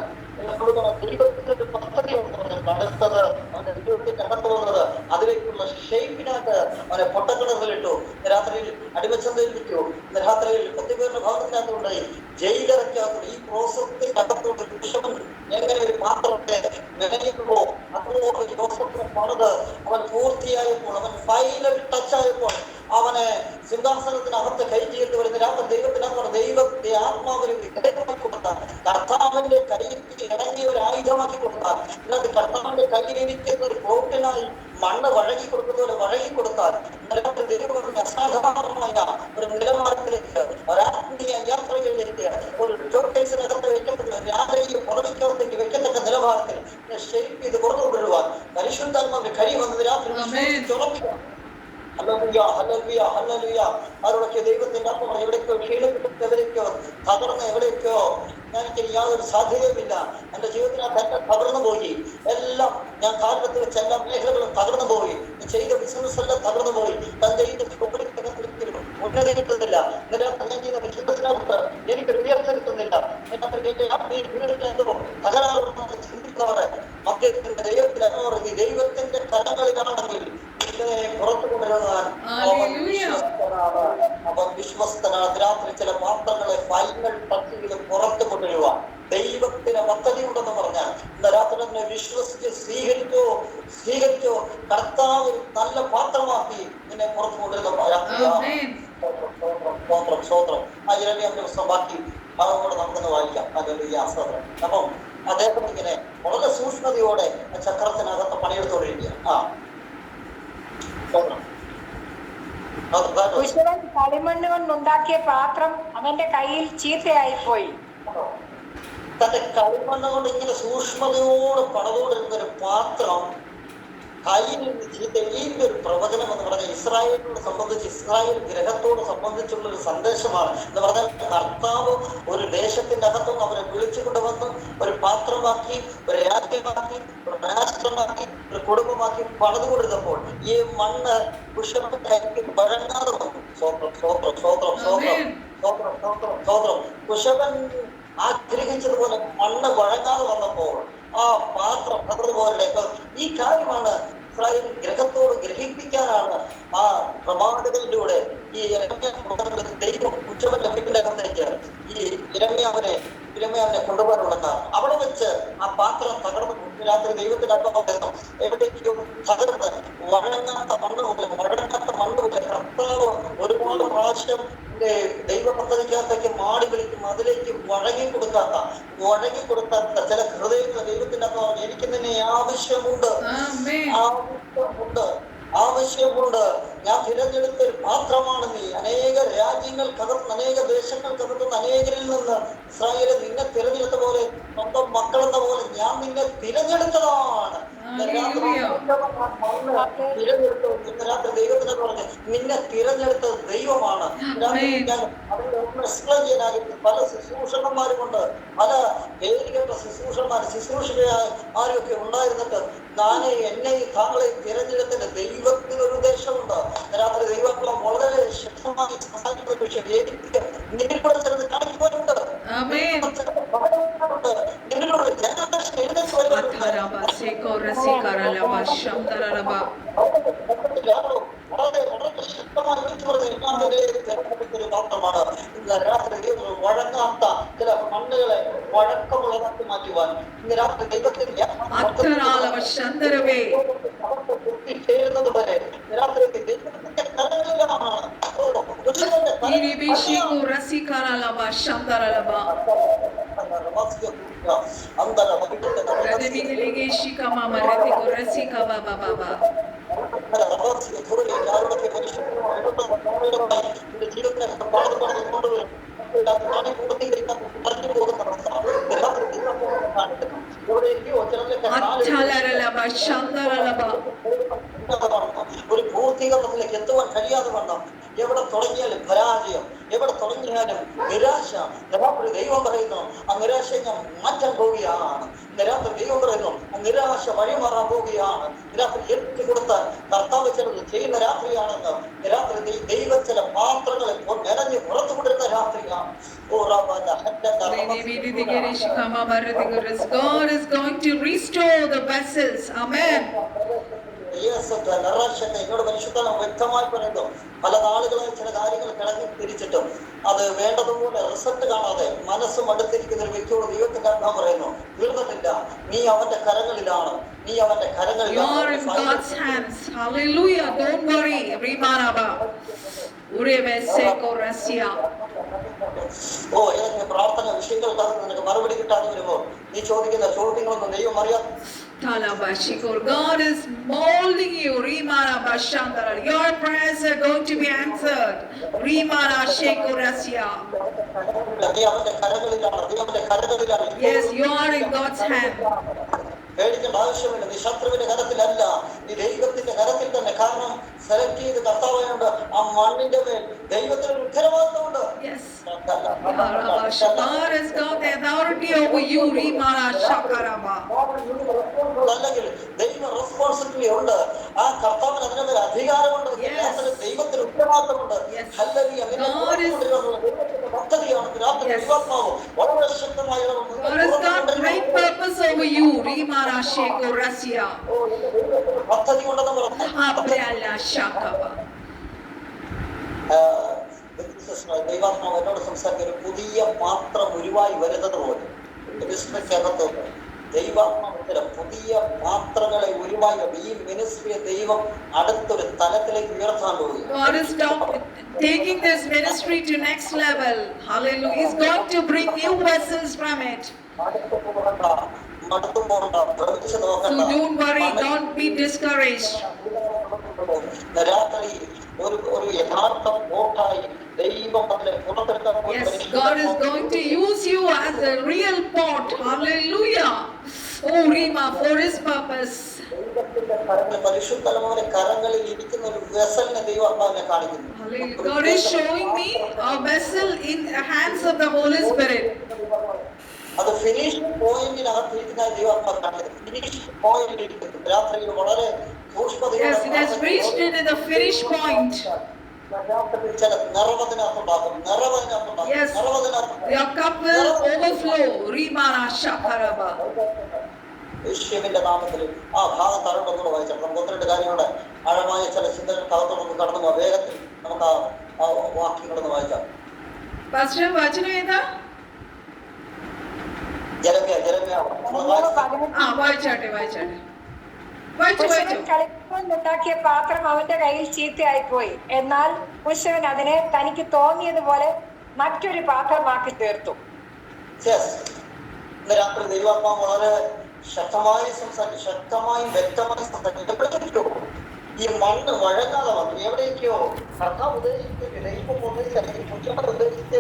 ദൈവത്തിന്റെ പദ്ധതിയാണ് അടുത്തത്. അവന്റെ ദൈവത്തിന്റെ അകത്ത് വന്നത് അതിലേക്കുള്ള ഷെയ്പ്പിനകത്ത് അവനെ പൊട്ടക്കിണറിലിട്ടു. രാത്രിയിൽ അടിമച്ചന്തയിൽ വിറ്റു. രാത്രിയിൽ 10 പേരുടെ ഭാഗത്തിനകത്തുണ്ടായി ജയിലറയ്ക്കകത്ത്. ഈ പ്രോസസ്സിന്റെ അകത്തോട്ട് കുശവൻ എങ്ങനെ ഒരു പാത്രത്തെ മെനയുമ്പോ അതുപോലെ യോസഫിനെ പണിത് അവൻ പൂർത്തിയായപ്പോൾ, അവൻ ഫൈനൽ ടച്ച് ആയപ്പോൾ അവനെ സിംഹാസനത്തിനകത്ത് കയറ്റിയിട്ട് വരുന്ന രാത്രി ദൈവത്തിനകത്ത് ദൈവത്തെ ആത്മാവിന് ഇടയ്ക്കാക്കി കൊടുത്താൽ, കർത്താവിന്റെ കയ്യിൽ ഇറങ്ങിയ ഒരു ആയുധമാക്കി കൊടുത്താൽ, ഇന്നത്തെ കർത്താവിന്റെ കയ്യിലിരിക്കുന്ന ഒരു പ്ലോട്ടിനായി മണ്ണ് വഴങ്ങി കൊടുക്കുന്ന പോലെ വഴങ്ങി കൊടുത്താൽ ദൈവം അസാധാരണമായ ഒരു നിലവാരത്തിലേക്ക്, ഒരാത്മീയ യാത്രകളിലേക്ക്, ഒരു ഷോക്കേസിനകത്ത് വെക്കത്തക്ക രാജയും പുറത്തേക്ക് വെക്കത്തക്ക നിലവാരത്തിൽ ഷെയ്പ്പ് ചെയ്ത് കൊണ്ടുകൊണ്ടുവരുവാൻ പരിശുദ്ധാത്മാവിന്റെ കഴിവ് വന്നത് രാത്രി ഉറപ്പിക്കണം. അവരോടൊക്കെ ദൈവത്തിന്റെ ആത്മ എവിടേക്കോ ക്ഷീണിപ്പിട്ട് എവിടേക്കോ തകർന്ന് എവിടേക്കോ എനിക്ക് യാതൊരു സാധ്യതയുമില്ല. എന്റെ ജീവിതത്തിനകത്ത് എന്നെ തകർന്നു പോയി. എല്ലാം ഞാൻ കാലത്ത് വെച്ച എല്ലാ മേഖലകളും തകർന്നു പോയി. ചെയ്ത ബിസിനസ് എല്ലാം തകർന്നു പോയി. തന്റെ ഉന്നതി കിട്ടുന്നില്ല. ഞാൻ ചെയ്ത ബിസിനസ്സിനകത്ത് എനിക്കൊരു ഉയർച്ച കിട്ടുന്നില്ല. തകരാറുണ്ടെന്ന് ചിന്തിക്കുന്നവരെ മധ്യത്തിന്റെ ദൈവത്തിൽ ദൈവത്തിന്റെ കരങ്ങളിലാണെങ്കിൽ പുറത്തു കൊണ്ടുവരാൻ അവൻ വിശ്വസ്തനാണ്. രാത്രി ചില പാത്രങ്ങളെ ഫൈനൽ ടച്ചിലും പുറത്തു കൊണ്ടുവരുവാൻ ദൈവത്തിന് പദ്ധതി ഉണ്ടെന്ന് പറഞ്ഞാൽ ഇന്ന് രാത്രി തന്നെ വിശ്വസിച്ച് സ്വീകരിച്ചോ. കർത്താവ് നല്ല പാത്രമാക്കി നിന്നെ പുറത്തു കൊണ്ടുവരുന്ന സ്തോത്രം. ആ ഇരവിയ ദിവസം ബാക്കി അതുകൊണ്ട് നമുക്കൊന്ന് വായിക്കാം. സ്തോത്രം. അപ്പം അദ്ദേഹം ഇങ്ങനെ വളരെ സൂക്ഷ്മതയോടെ ചക്രത്തിനകത്ത് പണിയെടുത്തോണ്ടിരിക്കുക. കുശവൻ കളിമണ്ണ് കൊണ്ടുണ്ടാക്കിയ പാത്രം അവന്റെ കയ്യിൽ ചീത്തയായിപ്പോയി. തന്റെ കളിമണ്ണ് കൊണ്ട് ഇങ്ങനെ സൂക്ഷ്മതയോട് പടതോടിരുന്നൊരു പാത്രം കയ്യിൽ നിന്ന് ചീത്ത. ഈ ഒരു പ്രവചനം എന്ന് പറഞ്ഞാൽ ഇസ്രായേലിനോട് സംബന്ധിച്ച്, ഇസ്രായേൽ ഗ്രഹത്തോട് സംബന്ധിച്ചുള്ള ഒരു സന്ദേശമാണ്. എന്ന് പറഞ്ഞാൽ കർത്താവ് ഒരു ദേശത്തിന്റെ അകത്തും അവരെ വിളിച്ചുകൊണ്ടുവന്ന് ഒരു പാത്രമാക്കി, ഒരു രാജ്യമാക്കി, ഒരു രാഷ്ട്രമാക്കി, ഒരു കുടുംബമാക്കി പണിതു കൊടുത്തപ്പോൾ ഈ മണ്ണ് കുശവന്റെ കൈക്ക് വഴങ്ങാതെ വന്നു. സ്വോത്രം. കുശവൻ ആഗ്രഹിച്ചതുപോലെ മണ്ണ് വഴങ്ങാതെ വന്നപ്പോൾ ആ പാത്രം അതുപോലെ ഈ കാര്യമാണ് ഇസ്രായേൽ ഗ്രഹത്തോട് ഗ്രഹിപ്പിക്കാനാണ് ആ പ്രവാചകനിലൂടെ ഈ ദൈവം ഉച്ചവന്റെ വീട്ടിന്റെ അകത്തേക്ക് ഈ ഇരമ്യാവിനെ കൊണ്ടുപോകാനുള്ള കാരണം. അവിടെ വെച്ച് ആ പാത്രം തകർന്നു. രാത്രി ദൈവത്തിന്റെ അർത്ഥം എവിടേക്കോ തകർന്ന് വഴങ്ങാത്ത മണ്ണ് പോലെ കർത്താവ് ഒരുപാട് പ്രാവശ്യം ദൈവ പദ്ധതിക്കകത്തേക്ക് മാടി വിളിക്കും. അതിലേക്ക് വഴങ്ങിക്കൊടുക്കാത്ത ചില ഹൃദയങ്ങൾ ദൈവത്തിന്റെ അർത്ഥം എനിക്ക് നിന്നെ ആവശ്യമുണ്ട്. ഞാൻ തിരഞ്ഞെടുത്ത ഒരു പാത്രമാണ് നീ. അനേക രാജ്യങ്ങൾക്കകത്ത്, അനേക ദേശങ്ങൾക്കകത്ത്, അനേകരിൽ നിന്ന് ഇസ്രായേൽ നിന്നെ തിരഞ്ഞെടുത്ത പോലെ, സ്വന്തം മക്കളെന്ന പോലെ ഞാൻ നിന്നെ തിരഞ്ഞെടുത്തതാണ്. ദൈവത്തിനെ പറഞ്ഞ് നിന്നെ തിരഞ്ഞെടുത്തത് ദൈവമാണ്. എക്സ്പ്ലെയിൻ ചെയ്യാനായിട്ട് പല ശുശ്രൂഷകന്മാരുമുണ്ട്, പല പേരുകളുടെ ശുശ്രൂഷകന്മാരൊക്കെ ഉണ്ടായിരുന്നിട്ട് എന്നെ താങ്കളെ തിരഞ്ഞെടുത്തതിന്റെ ദൈവത്തിന് ഒരു ഉദ്ദേശമുണ്ട്. രാത്രി ദൈവം വളരെ ശക്തമായി സംസാരിക്കുന്ന ഒരു വിഷയം എനിക്ക് നിന്നിലൂടെ ചിലത് കാണിക്കുവാനുണ്ട്. നിന്നിലൂടെ ജനറേഷൻ എഴുന്നേറ്റ് വരുന്നുണ്ട്. വളരെ ശക്തമായി വിളിച്ചു പറഞ്ഞൊരു പാത്രമാണ്. രാത്രി വഴങ്ങാത്ത ചില മണ്ണുകളെ വഴക്കമുള്ളതാക്കി മാറ്റുവാൻ ഇന്ന് രാത്രി ദൈവത്തിന്റെ ചേരുന്നത് വരെ രാത്രി ദൈവത്തിന്റെ കരങ്ങളിലാണ്. ഒരു പൂർത്തീകരണത്തിലേക്ക് എത്തുവാൻ കഴിയാതെ വണ്ണം എവിടെ തുടങ്ങിയാലും പരാജയം, എവിടെ തുടങ്ങിയാലും നിരാശ. ദൈവം പറയുന്നു ആ നിരാശ ഞാൻ മാറ്റാൻ പോവുകയാണ്. രാത്രി ദൈവം പറയുന്നു ആ നിരാശ വഴിമാറാൻ പോവുകയാണ്. രാത്രി ഏറ്റു കൊടുത്താൽ കർത്താവ് ചിലത് ചെയ്യുന്ന രാത്രിയാണെന്ന്. രാത്രി ദൈവം ചില പാത്രങ്ങളെ നിറഞ്ഞ് പുറത്തുകൊണ്ടിരുന്ന രാത്രിയാണ്. God is going to restore the vessels. Amen. എന്നോട് പരിശുദ്ധ വ്യക്തമായി പറയുന്നു, പല നാളുകളായി ചില കാര്യങ്ങൾ കിടങ്ങി തിരിച്ചിട്ടും അത് വേണ്ടതുപോലെ റിസൾട്ട് കാണാതെ മനസ്സും അടുത്തിരിക്കുന്ന ഒരു വ്യക്തിയോട് ദൈവത്തിന്റെ അർത്ഥം പറയുന്നു, തീർന്നിട്ടില്ല, നീ അവന്റെ കരങ്ങളിലാണ്, നീ അവന്റെ കരങ്ങളിലാണ്. ഏതെങ്കിലും പ്രാർത്ഥന വിഷയങ്ങൾക്കകത്ത് നിനക്ക് മറുപടി കിട്ടാതെ വരുമ്പോൾ നീ ചോദിക്കുന്ന ചോദ്യങ്ങളൊന്നും ദൈവം അറിയാം. God is molding you. Your prayers are going to be answered. Yes, you are in God's hand. പേടിക്കേണ്ട ആവശ്യമില്ല. നീ ശത്രുവിന്റെ കരത്തിലല്ല, നീ ദൈവത്തിന്റെ കരത്തിൽ തന്നെ. കാരണം സെലക്ട് ചെയ്ത് കർത്താവായുണ്ട്. ആ മണ്ണിന്റെ മേൽ ദൈവത്തിന് ഒരു ഉത്തരവാദിത്തമുണ്ട്. അല്ലെങ്കിൽ ദൈവ റെസ്പോൺസിബിലിറ്റി ഉണ്ട്. ആ കർത്താവിന് അതിന്റെ മേൽ അധികാരമുണ്ട്. ദൈവത്തിന് ഉത്തരവാദിത്തമുണ്ട്. പദ്ധതിയാണ് രാത്രി ദൈവാത്മാവ് വളരെ ശക്തമായ പദ്ധതി ഉണ്ടെന്ന് പറഞ്ഞു. ദൈവാത്മാവ് എന്നോട് സംസാരിക്കുന്ന ഒരു പുതിയ പാത്രം ഉരുവായി വരുന്നത് പോലെ മിനിസ്ട്രിക്കകത്ത് ദൈവാത്മാവത്തിലെ പുതിയ പാത്രങ്ങളെ ഉരുവായി ഈ മിനിസ്ട്രിയെ ദൈവം അടുത്തൊരു തലത്തിലേക്ക് ഉയർത്താൻ പോകുന്നു. Taking this ministry to next level. Hallelujah. He's going to bring new vessels from it. So don't worry, don't be discouraged. Yes, God is going to use you as a real pot. Hallelujah. Oh, Rima, for His purpose. God is showing me a vessel in the hands of the Holy Spirit. അത് ഫിനിഷ് പോയിന്റിനകത്തിരിക്കുന്ന ദൈവാത്മാക്കളാണ്. ഫിനിഷ് പോയിന്റ് രാത്രിയിൽ വളരെ സൂക്ഷ്മതയോടെ Yes, it has reached into the finish point. Yes, your cup will overflow. Rimana Shakaraba. യേശുവിന്റെ നാമത്തിൽ ആ ഭാഗം തരണ്ടൊന്നുകൂടെ വായിച്ചാൽ നമുക്ക് ഒന്ന് രണ്ട് കാര്യങ്ങളുടെ ആഴമായ ചില ചിന്തകൾക്കകത്തോടൊന്ന് കടന്നു പോകാം. വേഗത്തിൽ നമുക്ക് ആ വാക്യങ്ങളൊന്ന് വായിക്കാം. പാസ്റ്റർ വചനം ഏതാ? ജെറമ്യാ വായിച്ചാട്ടെ. കുശവൻ കളിക്കൊണ്ടുണ്ടാക്കിയ പാത്രം അവന്റെ കയ്യിൽ ചീത്തയായിപ്പോയി. എന്നാൽ കുശവൻ അതിനെ തനിക്ക് തോന്നിയതുപോലെ മറ്റൊരു പാത്രമാക്കി തീർത്തു. ഇന്ന് രാത്രി ദൈവാത്മാവ് വളരെ ശക്തമായും വ്യക്തമായി സംസാരിക്കും. ഈ മണ്ണ് വഴങ്ങാതെ വന്നു എവിടേക്കോ കർത്താവ് ഉദ്ദേശിച്ചിട്ട് ദൈവം ഉദ്ദേശിച്ച്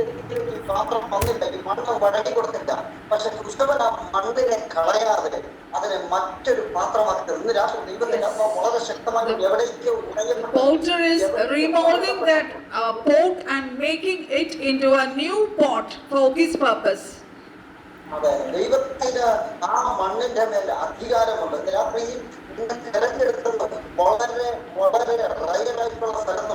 പാത്രം വന്നില്ല, ഈ മണ്ണ് വഴങ്ങി കൊടുത്തില്ല. പക്ഷെ കൃഷ്ണവൻ ആ മണ്ണിനെ കളയാതെ അതിനെ മറ്റൊരു പാത്രമാക്കി. ഇന്ന് രാത്രി ദൈവത്തിന്റെ ആത്മാവ് വളരെ ശക്തമായി എവിടേക്കോ Potter is remolding that pot and making it into a new pot for his purpose. അതെ, ദൈവത്തിന് ആ മണ്ണിന്റെ മേലെ അധികാരമുണ്ട്. രാത്രി തിരഞ്ഞെടുത്തത് വളരെ റയലായിട്ടുള്ള സ്ഥലത്ത്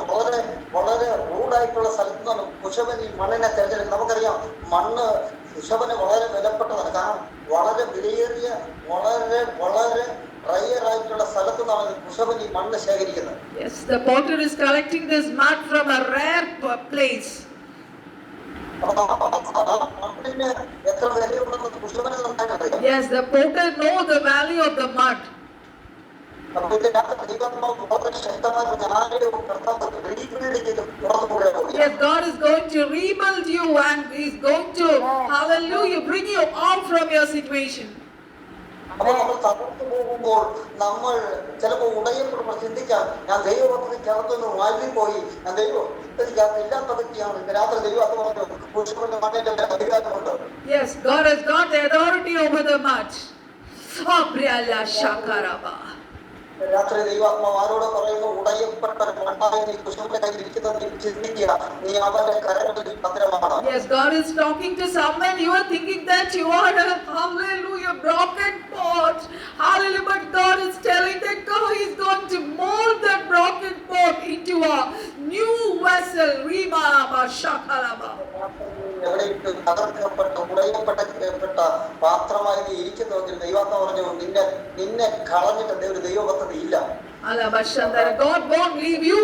വളരെ റൂഡായിട്ടുള്ള സ്ഥലത്ത് നിന്നും കുശവൻ ഈ മണ്ണിനെ തിരഞ്ഞെടുക്കും. നമുക്കറിയാം മണ്ണ് കുശവന് വളരെ വിലപ്പെട്ടതാണ്. കാരണം വളരെ വിലയേറിയ വളരെ റയറായിട്ടുള്ള സ്ഥലത്ത് നിന്നാണ് കുശവൻ ഈ മണ്ണ് ശേഖരിക്കുന്നത്. Yes, the potter is collecting this mud from a rare place. എത്ര വിലയുണ്ടെന്ന് കുശവന് നന്നായിട്ട് അറിയാം. Yes, the potter knows the value of the mud. Yes, God is going to rebuild you and He's going to, hallelujah, bring you out from your situation. അപ്പൊ നമ്മൾ തകർത്തു പോകുമ്പോൾ നമ്മൾ ചിലപ്പോൾ ഉടയപ്പെടുമ്പോൾ ചിന്തിക്കാം, ഞാൻ ദൈവഭക്തിക്കകത്തൊന്ന് മാറ്റിപ്പോയി, ഞാൻ ഇല്ലാത്ത വ്യക്തിയാണ്. രാത്രി ദൈവം മണ്ണിന്റെ അധികാരമുണ്ട്. Yes, God has got the authority over the mud. രാത്രി ദൈവാത്മാവ് ആരോട് പറയുന്നു? ഉടയപ്പെട്ട മണ്ണായി നീ കുശവന്റെ കയ്യിൽ ഇരിക്കുന്നത് നീ ചിന്തിക്കുക, നീ അവന്റെ കരങ്ങളിൽ ഭദ്രമാണ്. Yes, God is talking to someone. You are thinking that you are a hallelujah broken pot. Hallelujah, but God is telling that God is going to mold that broken pot into a new vessel. Rima Shakalaba. എവിടെയിട്ട് തകർക്കപ്പെട്ട ഉടയപ്പെട്ട പാത്രമായി നീ ഇരിക്കുന്നുവെങ്കിൽ ദൈവാത്മാവ് പറഞ്ഞു, നിന്നെ കളഞ്ഞിട്ട് ഒരു ദൈവഭക്തത ഇല്ല. God won't leave you.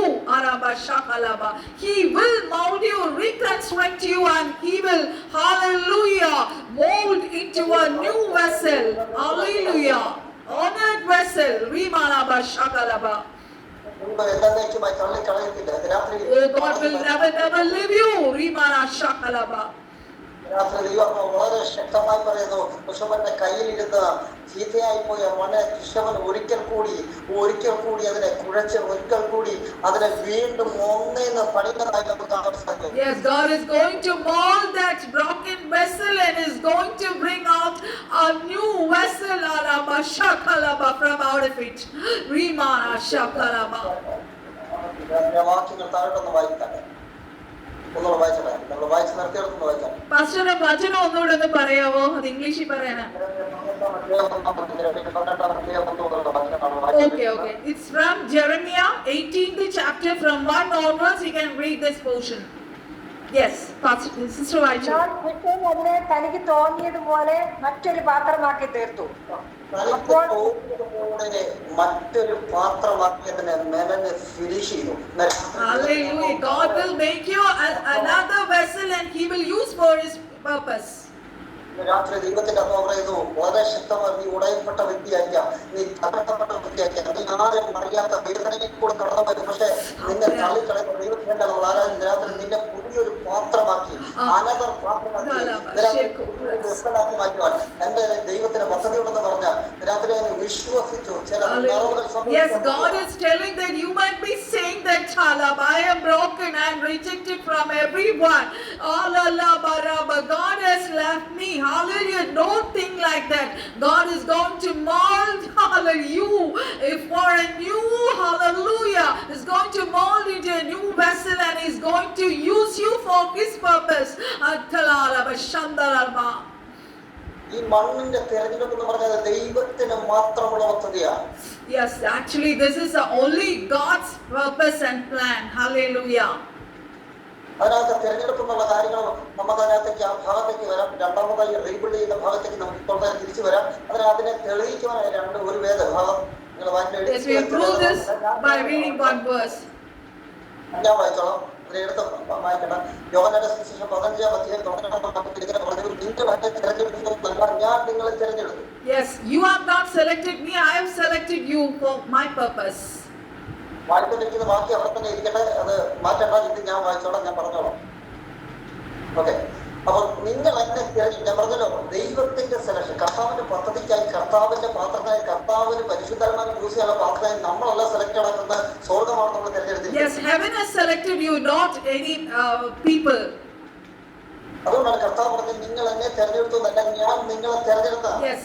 He will mold you, reconstruct you, and He will, hallelujah, mold into a new vessel. Hallelujah. Honored vessel. മുമ്പ് എന്നേക്കുമായി തള്ളിക്കളയത്തില്ല. രാത്രി God will never leave you. രാത്രി ദൈവാത്മാവ് വളരെ ശക്തമായി പറയുന്നു, കുശവന്റെ കയ്യിലിരുന്ന് ചീത്തയായി പോയ മണ്ണ് കൃഷ്ണവൻ ഒരിക്കൽ കൂടി അതിനെ കുഴച്ച് ഒരിക്കൽ കൂടി അതിനെ വീണ്ടും ഒന്നേന്ന് പണിയുന്നതായി നമുക്ക് കാണാൻ സാധിക്കും. Yes, God is going to mold that broken vessel and is going to bring out a new vessel from out of it. വാക്യങ്ങൾ താഴോട്ടൊന്ന് വായിക്കാം. ഒന്നുകൂടെ വായിച്ചോട്ടെ. നമ്മൾ വായിച്ച് നിർത്തിയെടുത്തൊന്ന് വായിക്കാം. പാസ്റ്ററുടെ വചനം ഒന്നുകൂടെ ഒന്ന് പറയാവോ? അത് ഇംഗ്ലീഷിൽ പറയാനാ. Okay. It's from Jeremiah 18th chapter from 1 onwards. You can read this portion. Yes, Pastor, Sister വായിച്ചു. അതിനെ തനിക്ക് തോന്നിയതുപോലെ മറ്റൊരു പാത്രമാക്കി തീർത്തു. മറ്റൊരു പാത്രമാക്കിയതിനെ മെനഞ്ഞ് ഫിനിഷ് ചെയ്തു. Hallelujah. God will make you another vessel and He will use for His purpose. രാത്രി ദൈവത്തിന്റെ അമ്മ പറയുന്നു, വളരെ ശക്തമായി നീ ഉടയപ്പെട്ട വ്യക്തിയായിരിക്കാം, നീ തകർക്കപ്പെട്ട വ്യക്തിയായിരിക്കാം, നീ ആരും അറിയാത്ത വേദനയിൽ കൂടെ കടന്നു വരും. പക്ഷെ നിന്നെ തള്ളിക്കളയുന്ന ദൈവത്തിന്റെ ആരാധന രാത്രി നിന്നെ പുതിയൊരു പാത്രമാക്കി അനദർ പാത്രമാക്കി മാറ്റുവാൻ എന്റെ ദൈവത്തിന് പദ്ധതിയുണ്ടെന്ന് പറഞ്ഞ രാത്രി ഞാൻ വിശ്വസിച്ചു. Yes, God is telling that you might be saying that I am broken, I am rejected from everyone. But God has left me. Hallelujah. Don't think like that. God is going to mold you for a new, hallelujah, is going to mold into a new vessel and is going to use you for His purpose. ഈ മണ്ണിന്റെ തിരഞ്ഞെടുപ്പ് എന്ന് പറഞ്ഞാൽ ദൈവത്തിന് മാത്രമുള്ള പദ്ധതിയാണ്. Yes, actually this is only God's purpose and plan. Hallelujah. അതിനകത്ത് തിരഞ്ഞെടുപ്പ് എന്നുള്ള കാര്യങ്ങൾ നമുക്കതിനകത്തേക്ക് ആ ഭാഗത്തേക്ക് വരാം. രണ്ടാമതായി റീബിൽഡ് ചെയ്യുന്ന ഭാഗത്തേക്ക് നമുക്ക് ഇപ്പോൾ തന്നെ തിരിച്ചു വരാം. അതിനെ തെളിയിക്കുവാനായി ഒരു വേദഭാഗം നിങ്ങൾ Yes, we prove this by reading one verse. ഞാൻ വായിച്ചോളാം. എടുത്ത് വായിക്കണം. യോഹന്നാന്റെ സുവിശേഷം 15-ാം അധ്യായം 12-ാം വാക്യത്തിൽ ഇങ്ങനെ പറഞ്ഞു, നിങ്ങൾ എന്നെ തിരഞ്ഞെടുക്കുന്നതല്ല, ഞാൻ നിങ്ങളെ തിരഞ്ഞെടുത്തു. Yes, you have not selected me, I have selected you for my purpose. വായിക്കൊണ്ടിരിക്കുന്ന വാക്യം അവിടെ തന്നെ ഇരിക്കട്ടെ, അത് മാറ്റണ്ട. ഇത് ഞാൻ വായിച്ചോളാം, ഞാൻ പറഞ്ഞോളാം. ഓക്കെ. അപ്പോൾ നിങ്ങൾ എന്നെ തിരഞ്ഞെടുത്തു. ഞാൻ പറഞ്ഞല്ലോ, ദൈവത്തിന്റെ സെലക്ഷൻ, കർത്താവിന്റെ പദ്ധതിക്കായി, കർത്താവിന്റെ പാത്രത്തിനായി, കർത്താവിന് പരിശുദ്ധാത്മാവിനെ യൂസ് ചെയ്യാനുള്ള പാത്രത്തിനായി നമ്മളല്ല സെലക്ട് ആക്കുന്നത്, സ്വർഗ്ഗമാണ് നമ്മൾ തിരഞ്ഞെടുത്തിരിക്കുന്നത്. Yes, heaven has selected you, not any people. അതുകൊണ്ടാണ് കർത്താവ് പറഞ്ഞത്, നിങ്ങൾ എന്നെ തിരഞ്ഞെടുത്തതല്ല, ഞാൻ നിങ്ങളെ തിരഞ്ഞെടുത്ത. Yes,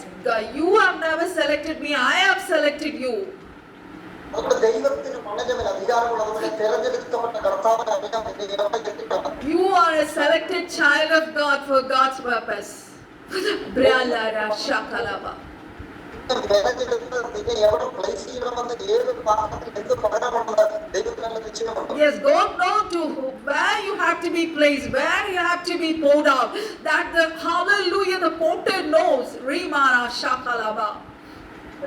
you have never selected me, I have selected you. അതുകൊണ്ട് ദൈവത്തിന് മണജമൻ അധികാരമുള്ളതുകൊണ്ട് തിരഞ്ഞെടുക്കപ്പെട്ട കർത്താവിനെ അറിയാൻ വേണ്ടി You are a selected child of God for God's purpose. Bryalara shakalava. തിരഞ്ഞെടുത്ത് നിന്നെ എവിടെ പ്ലേസ് ചെയ്യണമെന്ന്, ഏത് പാത്രത്തിൽ എന്ത് പകരമുള്ളത് ദൈവത്തിനുള്ള നിശ്ചയമുണ്ട്. Yes, God knows to where you have to be placed, where you have to be poured out. That the hallelujah, the potter knows. Rimara shakalava.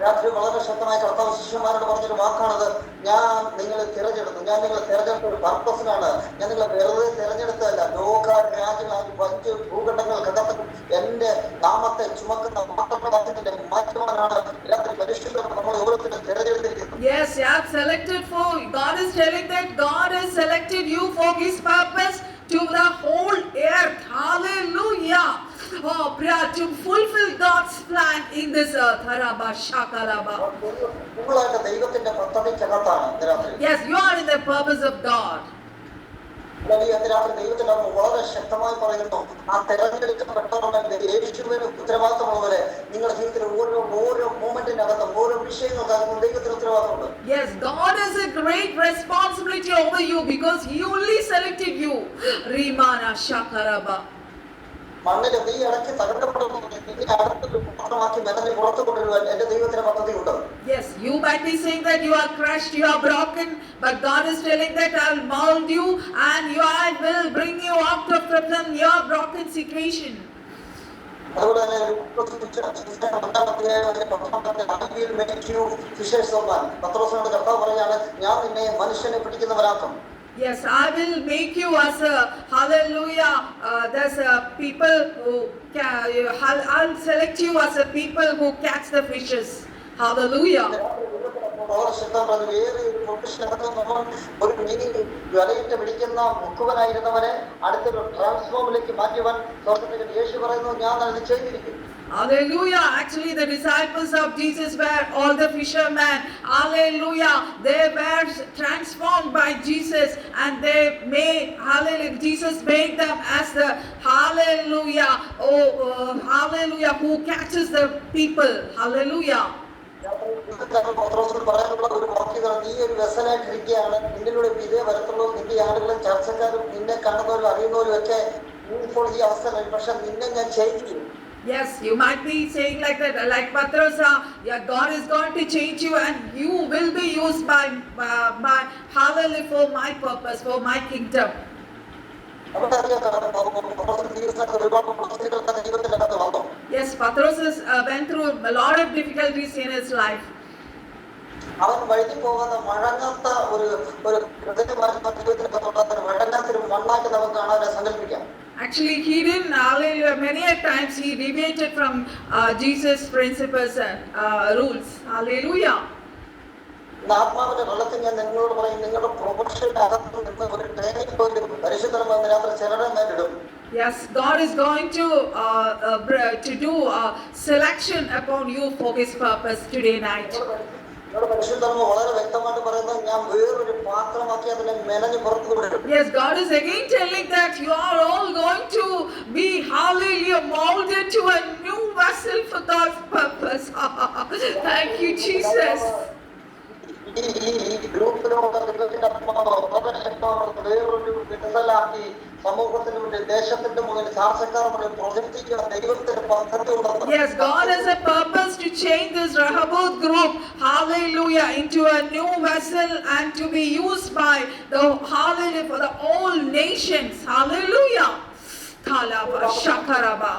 രാത്രി വളരെ ശക്തമായ കർത്താവ് ശിഷ്യന്മാരോട് പറഞ്ഞൊരു വാക്കാണത്, ഞാൻ നിങ്ങളെ തിരഞ്ഞെടുത്തു. ഞാൻ നിങ്ങളെ തിരഞ്ഞെടുത്ത ഒരു പർപ്പസിനാണ്. ഞാൻ നിങ്ങളെ വെറുതെ തിരഞ്ഞെടുത്തതല്ല. ലോക രാജ്യങ്ങളായി 5 ഭൂഖണ്ഡങ്ങൾക്കകത്ത് എന്റെ നാമത്തെ ചുമക്കുന്ന മാത്രത്തിന്റെ മാറ്റുവാനാണ് രാത്രി പരിശുദ്ധ നമ്മൾ ഓരോരുത്തരും തിരഞ്ഞെടുത്തിരിക്കുന്നത്. Yes, you have selected for, God is telling that God has selected you for His purpose to the whole earth. Hallelujah. Oh, prayer to fulfill God's plan in this earth. Haraba shakalaba. നിങ്ങളായിട്ട് ദൈവത്തിന്റെ പദ്ധതിക്കകത്താണ് ഇന്ന് രാത്രി. Yes, you are in the purpose of God. ഇന്ന് രാത്രി ദൈവത്തിന്റെ വളരെ ശക്തമായി പറയുന്നു, ആ തെരഞ്ഞെടുക്കപ്പെട്ടവരുടെ യേശുവിന് ഉത്തരവാദിത്തമുള്ളവരെ നിങ്ങളുടെ ജീവിതത്തിൽ ഓരോ മൂമെന്റിനകത്തും ഓരോ വിഷയങ്ങൾക്കകത്തും ദൈവത്തിന് ഉത്തരവാദിത്തമുണ്ട്. Yes, God has a great responsibility over you because He only selected you. Rimana shakaraba. മണ്ണിൽ നീ ഇടയ്ക്ക് തകർക്കപ്പെടുന്നു, അടുത്തൊരു പാത്രമാക്കി മെനഞ്ഞ് പുറത്തു കൊണ്ടുവരുവാൻ എന്റെ ദൈവത്തിന്റെ പദ്ധതിയുണ്ട്. Yes, you might be saying that you are crushed, you are broken, but God is telling that I will mold you and I will bring you out of your broken situation. അതുപോലെ തന്നെ പത്രോസിനോട് കർത്താവ് പറയാണ്, ഞാൻ നിന്നെ മനുഷ്യനെ പിടിക്കുന്നവരാക്കും. Yes, I will make you as a hallelujah. There's people who I'll select you as a people who catch the fishes. Hallelujah. ഒരു മീനിൽ വലയിട്ട് പിടിക്കുന്ന മുക്കുവനായിരുന്നവരെ അടുത്തൊരു ട്രാൻസ്ഫോമിലേക്ക് മാറ്റുവാൻ സ്വർഗ്ഗത്തിൽ യേശു പറയുന്നു, ഞാൻ അത് ചെയ്തിരിക്കും. Hallelujah. Actually, the disciples of Jesus were all the fishermen. Hallelujah. They were transformed by Jesus and they made, hallelujah, Jesus made them as the, hallelujah, hallelujah, who catches the people. Hallelujah. പറയാനുള്ള ഒരു വാക്യങ്ങൾ, നീ ഒരു വെസലായിട്ടിരിക്കുകയാണ്, നിന്നിലൂടെ ഇതേ വരത്തുള്ളൂ. നിന്റെ ആളുകളും ചർച്ചക്കാരും നിന്നെ കാണുന്നവരും അറിയുന്നവരും ഒക്കെ ഇപ്പോൾ ഈ അവസ്ഥ, പക്ഷെ നിന്നെ ഞാൻ ചെയ്യിക്കും. Yes, you might be saying like that, like Patros, yeah, God is going to change you and you will be used by hallelujah, for my purpose, for my kingdom. Yes, Patros went through a lot of difficulties in his life. അവൻ വഴുതി പോകുന്ന മഴങ്ങാത്ത ഒരു മഴങ്ങാത്തൊരു മണ്ണാക്കി നമുക്ക് കാണാൻ സങ്കല്പിക്കാം. Actually, he didn't, hallelujah, many a times he deviated from Jesus' principles and rules. Hallelujah. ആത്മാവിന്റെ വെള്ളത്തിൽ ഞാൻ നിങ്ങളോട് പറയും, നിങ്ങളുടെ പ്രൊഫഷന്റെ അകത്ത് നിന്ന് ഒരു ട്രെയിനിങ് പോയിട്ട് പരിശുദ്ധമായ രാത്രി ചിലരെ നേരിടും. Yes, God is going to do selection upon you for His purpose today night. പരിശുദ്ധർമ്മ വളരെ വ്യക്തമായിട്ട് പറയുന്നത്, ഞാൻ വേറൊരു പാത്രമാക്കി അതിനെ മെനഞ്ഞ് പുറത്തു കൊണ്ടുവരും. Yes, God is again telling that you are all going to be, hallelujah, molded to a new vessel for God's purpose. Thank you, Jesus. ഈ ഗ്രൂപ്പിലുള്ള വേറൊരു വിടുതലാക്കി സമൂഹത്തിന് മുന്നിൽ, ദേശത്തിന്റെ മുന്നിൽ, ചാർച്ചക്കാർ മുന്നിൽ പ്രവർത്തിക്കുന്ന ദൈവത്തിന്റെ പദ്ധതി ഉണ്ടെന്ന്. Yes, God has a purpose to change this Rehoboth group, hallelujah, into a new vessel and to be used by the, hallelujah, for the all nations. Hallelujah. Kalaba Shakaraba.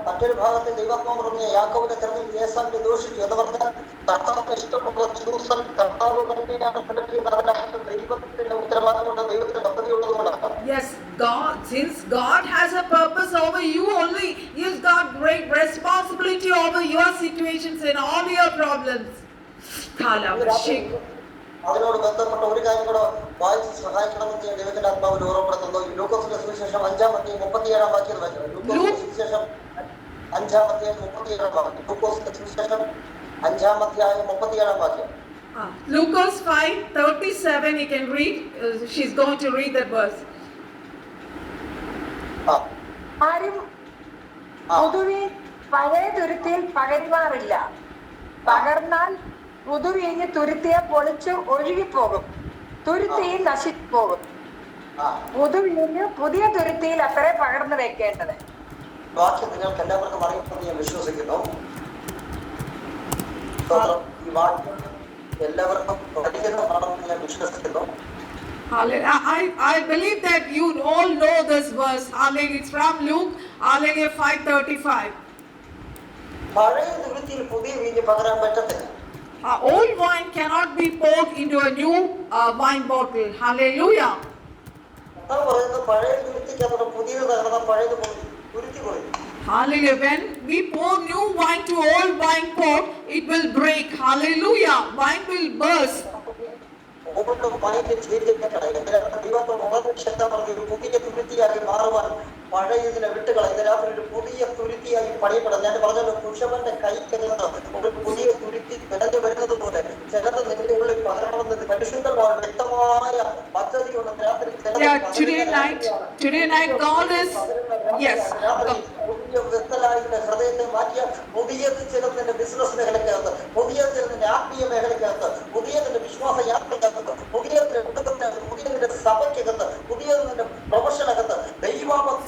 മറ്റൊരു ഭാഗത്ത് ദൈവാത്മാവ് പറഞ്ഞ യാക്കോബിനെ തെരഞ്ഞെടുത്ത് ഏസാവിനെ ദൂഷിച്ചു എന്ന് പറഞ്ഞാൽ കർത്താവിന് ഇഷ്ടമുള്ള ചൂസൻ കർത്താവ് തന്നെയാണ് സെലക്ട് ചെയ്യുന്നത്. അതിനകത്ത് ദൈവത്തിന്റെ ഉത്തരവാദിത്തമുണ്ട്, ദൈവത്തിന്റെ പദ്ധതി ഉള്ളതുകൊണ്ടാണ്. Yes, God, since God has a purpose over you only, He's got great responsibility over your situations and all your problems. Kalaba Shik. അതിനോട് ബന്ധപ്പെട്ട ഒരു കാര്യം കൂടെ വായിച്ച് സഹായിക്കണമെന്ന് ദൈവത്തിന്റെ ആത്മാവിൽ ഓർമ്മപ്പെടുത്തുന്നു. ലൂക്കോസിന്റെ സുവിശേഷം 5:37 വാക്യം വായിക്കണം. ലൂക്കോസിന്റെ സുവിശേഷം 5:37 വാക്യം. ലൂക്കോസിന്റെ സുവിശേഷം 5:37 വാക്യം. Lucas 5:37, you can read. She's going to read that verse. ആരും പുതുവീൻ പഴയ തുരുത്തിയിൽ പകരുവാറില്ല. പകർന്നാൽ പുതുവീഞ്ഞ് തുരുത്തിയെ പൊളിച്ച് ഒഴുകിപ്പോകും, തുരുത്തിയിൽ നശിച്ചു പോകും. പുതുവീഞ്ഞ് പുതിയ തുരുത്തിയിൽ അത്രേ പകർന്നു വെക്കേണ്ടത്. വാക്യം നിങ്ങൾക്ക് എല്ലാവർക്കും അറിയുമെന്ന് ഞാൻ വിശ്വസിക്കുന്നു. ഈ വാക്യം എല്ലാവർക്കും പഠിക്കുന്നതാണെന്ന് ഞാൻ വിശ്വസിക്കുന്നു. I believe that you all know this verse. Hallelujah. It's from Luke. Hallelujah 5:35. പഴയ തുരുത്തിയിൽ പുതിയ വീഞ്ഞ് പകരാൻ പറ്റത്തില്ല. Old wine cannot be poured into a new wine bottle. Hallelujah. പഴയ തുരുത്തിക്കകത്ത് പുതിയത് തകർന്ന പഴയത് തുരുത്തി പോയി. Hallelujah. When we pour new wine to old wine pot, it will break. Hallelujah. Wine will burst. പുതിയ തുരുത്തിയായി മാറുവാൻ പഴയതിനെ വിട്ടുകള ഇതിനകത്ത് ഒരു പുതിയ തുരുത്തിയായി പണിയപ്പെടാം. ഞാൻ പറഞ്ഞല്ലോ, പുരുഷന്റെ കൈക്കകത്ത് ഒരു പുതിയ തുരുത്തി വിളഞ്ഞു വരുന്നത് പോലെ ചിലത് നിങ്ങളുടെ ഉള്ളിൽ പകരണമെന്ന് പരിശുദ്ധമാണ് വ്യക്തമായ പദ്ധതിയുള്ള രാത്രി. Today night God is പുതിയ വ്യക്തലായിട്ട് ഹൃദയത്തെ മാറ്റിയ പുതിയത് ചിലതിന്റെ ബിസിനസ് മേഖലക്കകത്ത്, പുതിയത് ചിലതിന്റെ ആത്മീയ മേഖലക്കകത്ത്, പുതിയതിന്റെ വിശ്വാസ യാത്രക്കകത്ത്, പുതിയതിന്റെ കുടുംബത്തിനകത്ത്, പുതിയതിന്റെ സഭയ്ക്കകത്ത്, പുതിയതിന്റെ പ്രൊഫഷനകത്ത് ദൈവാത്മാവ്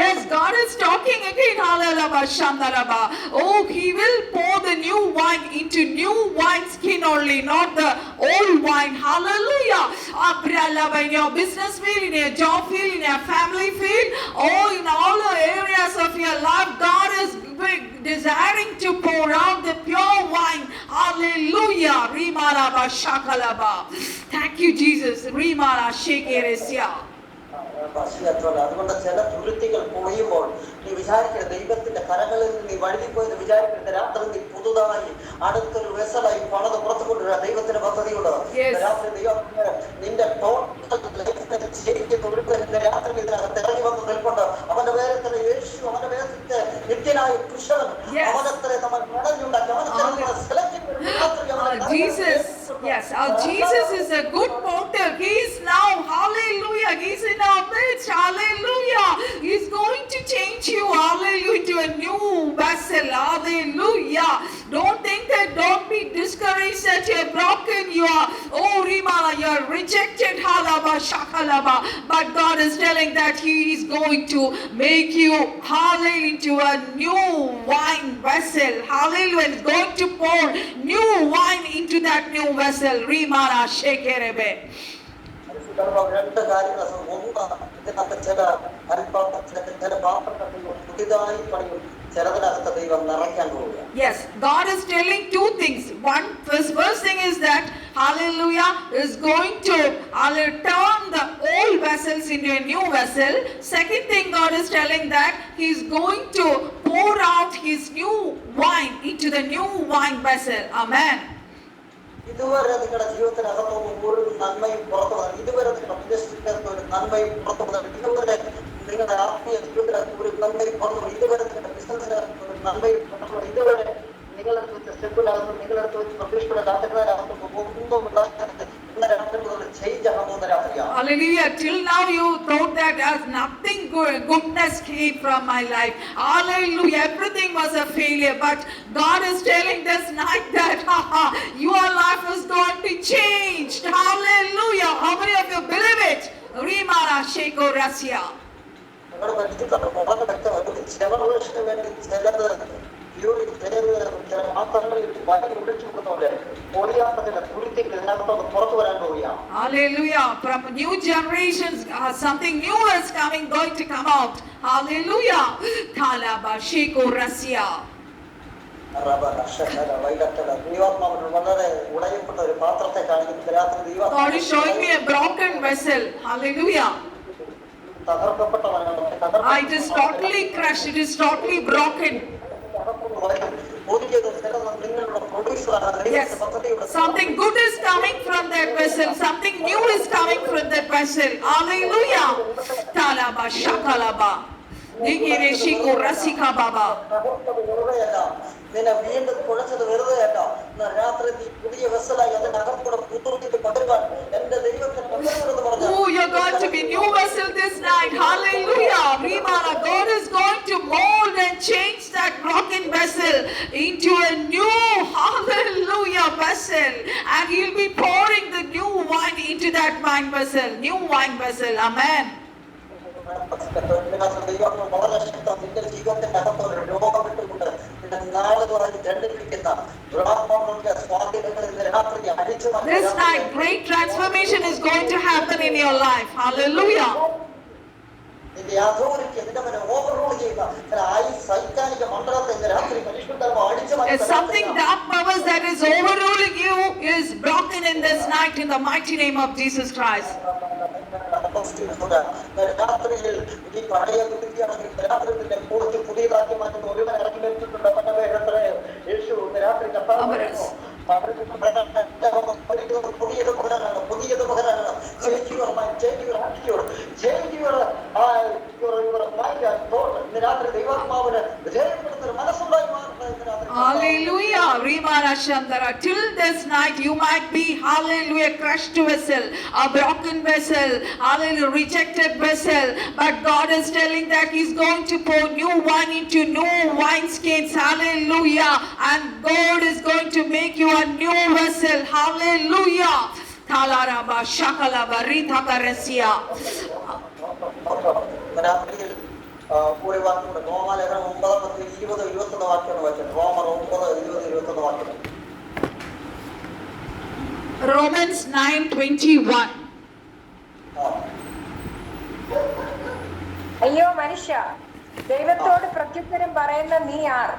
Yes, God is talking again. Oh, He will pour the new wine into new wine skin only, not the old wine. Hallelujah. In your business field, in your job field, in your family field, oh, in all the areas of your life, God is desiring to pour out the pure wine. Hallelujah. Rimaraba shakalaba. Thank you, Jesus. Rimara shekeresia. അതുകൊണ്ട് ചില തുരുത്തികൾ പൊളിയുമ്പോൾ നീ വിചാരിക്കുന്ന ദൈവത്തിന്റെ കരങ്ങളിൽ നിന്ന് നീ വഴുതിപ്പോയെന്ന് വിചാരിക്കുന്ന രാത്രി നീ പുതുതായി അടുത്തൊരു വെസലായി പണത് പുറത്തു കൊണ്ടുവരാൻ ദൈവത്തിന്റെ പദ്ധതിയുണ്ട്. രാത്രി ദൈവം നിന്റെ രാത്രി ഇതിനകത്ത് ഇറങ്ങി വന്ന് നിൽപ്പുണ്ട്. അവന്റെ പേരത്തിൽ യേശു, അവന്റെ പേരത്തെ നിത്യനായ കുശവൻ, അവനത്തെ നമ്മൾ മടഞ്ഞുണ്ടാക്കി Jesus is a good potter. He is now, hallelujah, He is in our midst, hallelujah. He is going to change you, hallelujah, into a new vessel, hallelujah. Don't think that, don't be discouraged that you are broken, you are, oh Rimala, you are rejected, halaba shakalaba. But God is telling that He is going to make you, hallelujah, into a new wine vessel, hallelujah. He is going to pour new wine into that new vessel. Rimala shekerebe. രണ്ട് കാര്യങ്ങൾ. ഒന്ന്, ഇതിനകത്ത് ചില പാത്രത്തിൽ പുതിയതായി പണിയും ചിലതിനകത്ത് ദൈവം നിറയ്ക്കാൻ പോവുക. Yes, God is telling two things. First thing is that, hallelujah, is going to turn the old vessels into a new vessel. Second thing, God is telling that He is going to pour out His new wine into the new wine vessel. Amen. ഇതുവരെ നിങ്ങളുടെ ജീവിതത്തിനകത്തൊന്നും ഒരു നന്മയും പുറത്തു വന്നു, ഇതുവരെ നിങ്ങളുടെ ഉദ്ദേശിക്കുന്ന ഒരു നന്മയും പുറത്തു വന്നു, ഇതുവരെ നിങ്ങളുടെ ആത്മീയ ജീവിതത്തിനകത്ത് ഒരു നന്മയും പുറത്തു വന്നു, ഇതുവരെ നിങ്ങളുടെ ബിസിനസ്സിനകത്ത് ഒരു നന്മയും പുറത്തു വന്നു, ഇതുവരെ നിങ്ങളെടുത്ത് വെച്ച സ്റ്റെപ്പിനകത്തും നിങ്ങളെടുത്ത് വെച്ച് പ്രതീക്ഷയുടെ രാത്രികളകത്തും ഒന്നും ഉണ്ടാകാതെ ഇന്ന രാത്രി മുതൽ ചേഞ്ച് ആകുന്ന രാത്രിയാണ്. Hallelujah. Till now you thought that as nothing goodness came from my life. Hallelujah. Everything was a failure. But God is telling this night that your life is going to change. Hallelujah. How many of you believe it? Rimara Sheko Rasia. ചില പാത്രങ്ങളിൽ വയലിൽ ഒഴിച്ചു കൊടുക്കുന്നവരെ പൊളിയാത്തതിന്റെ തുരുത്തിക്ക് ഇതിനകത്തൊന്ന് പുറത്തു വരാൻ പോവുകയാണ്. Hallelujah. From new generations, something new is going to come out. Hallelujah. Talaba Shiko Rasia. വളരെ ഉടയപ്പെട്ട ഒരു പാത്രത്തെ കാണിക്കുന്നത് രാത്രി God is showing me a broken vessel. Hallelujah. It is totally crushed. It is totally broken. Yes. Something good is coming from that vessel. Something new is coming from that vessel. Hallelujah. Talaba Shakalaba. Nigireshiko Rasika Baba. നിന്നെ വീണ്ടും കുഴച്ചത് വെറുതെയല്ല. രാത്രി നീ പുതിയ വെസലായി അതിനകത്തൂടെ പുതുക്കിട്ട് പകരുവാൻ എന്റെ ദൈവത്തിന് പറഞ്ഞു. Oh, you're going to be new vessel this night. Hallelujah. Rimana, God is going to mold and change that broken vessel into a new, hallelujah, vessel. And He'll be pouring the new wine into that wine vessel. New wine vessel. Amen. വളരെ ശക്തം നിന്റെ ജീവിതത്തിന്റെ അകത്തൊരു രോഗം വിട്ടുകൊണ്ട് നിന്റെ നാളുകളായി ദണ്ഡിപ്പിക്കുന്ന ദുരാത്മാക്കളുടെ സ്വാധീനങ്ങളിൽ രാത്രി അടിച്ചു. This night, great transformation is going to happen in your life. Hallelujah. നിന്റെ അതോറിറ്റി നിന്റെ മേലെ ഓവർറോൾ ചെയ്യുന്ന ചില സൈത്താനിക മണ്ഡലത്തെ രാത്രി മനുഷ്യന്റെ അടിച്ചു. Something dark powers that is overruling you is broken in this night in the mighty name of Jesus Christ. രാത്രിയിൽ ഈ പഴയ കുട്ടിയാണെങ്കിൽ രാത്രിയുടെ കൂടുതൽ പുതിയതാക്കി മാറ്റുന്ന ഒരുവൻ ഇറക്കി വെച്ചിട്ടുണ്ട്. പനവേഴത്രേ യേശു രാത്രി പുതിയത് പകരാനാണ്, പുതിയത് പകരാനാണ്. രാത്രി ദൈവാത്മാവിന് വിധേയപ്പെടുത്തുന്ന മനസ്സുണ്ടായി മാറുന്നത്. Hallelujah. Rimana Shandara. Till this night you might be, hallelujah, crushed vessel, a broken vessel, hallelujah, rejected vessel. But God is telling that He's going to pour new wine into new wineskins. Hallelujah. And God is going to make you a new vessel. Hallelujah. Talaraba Shakalaba Rithakarasia. കൂടി വാക്കുണ്ട്. റോമാലേഖനം 9:20-21 വാക്യം വായിച്ചു. റോമർ 9:20-21 വാക്യം. Romans 9:21. അയ്യോ മനുഷ്യ, ദൈവത്തോട് പ്രത്യുത്തരം പറയുന്ന നീ ആർ?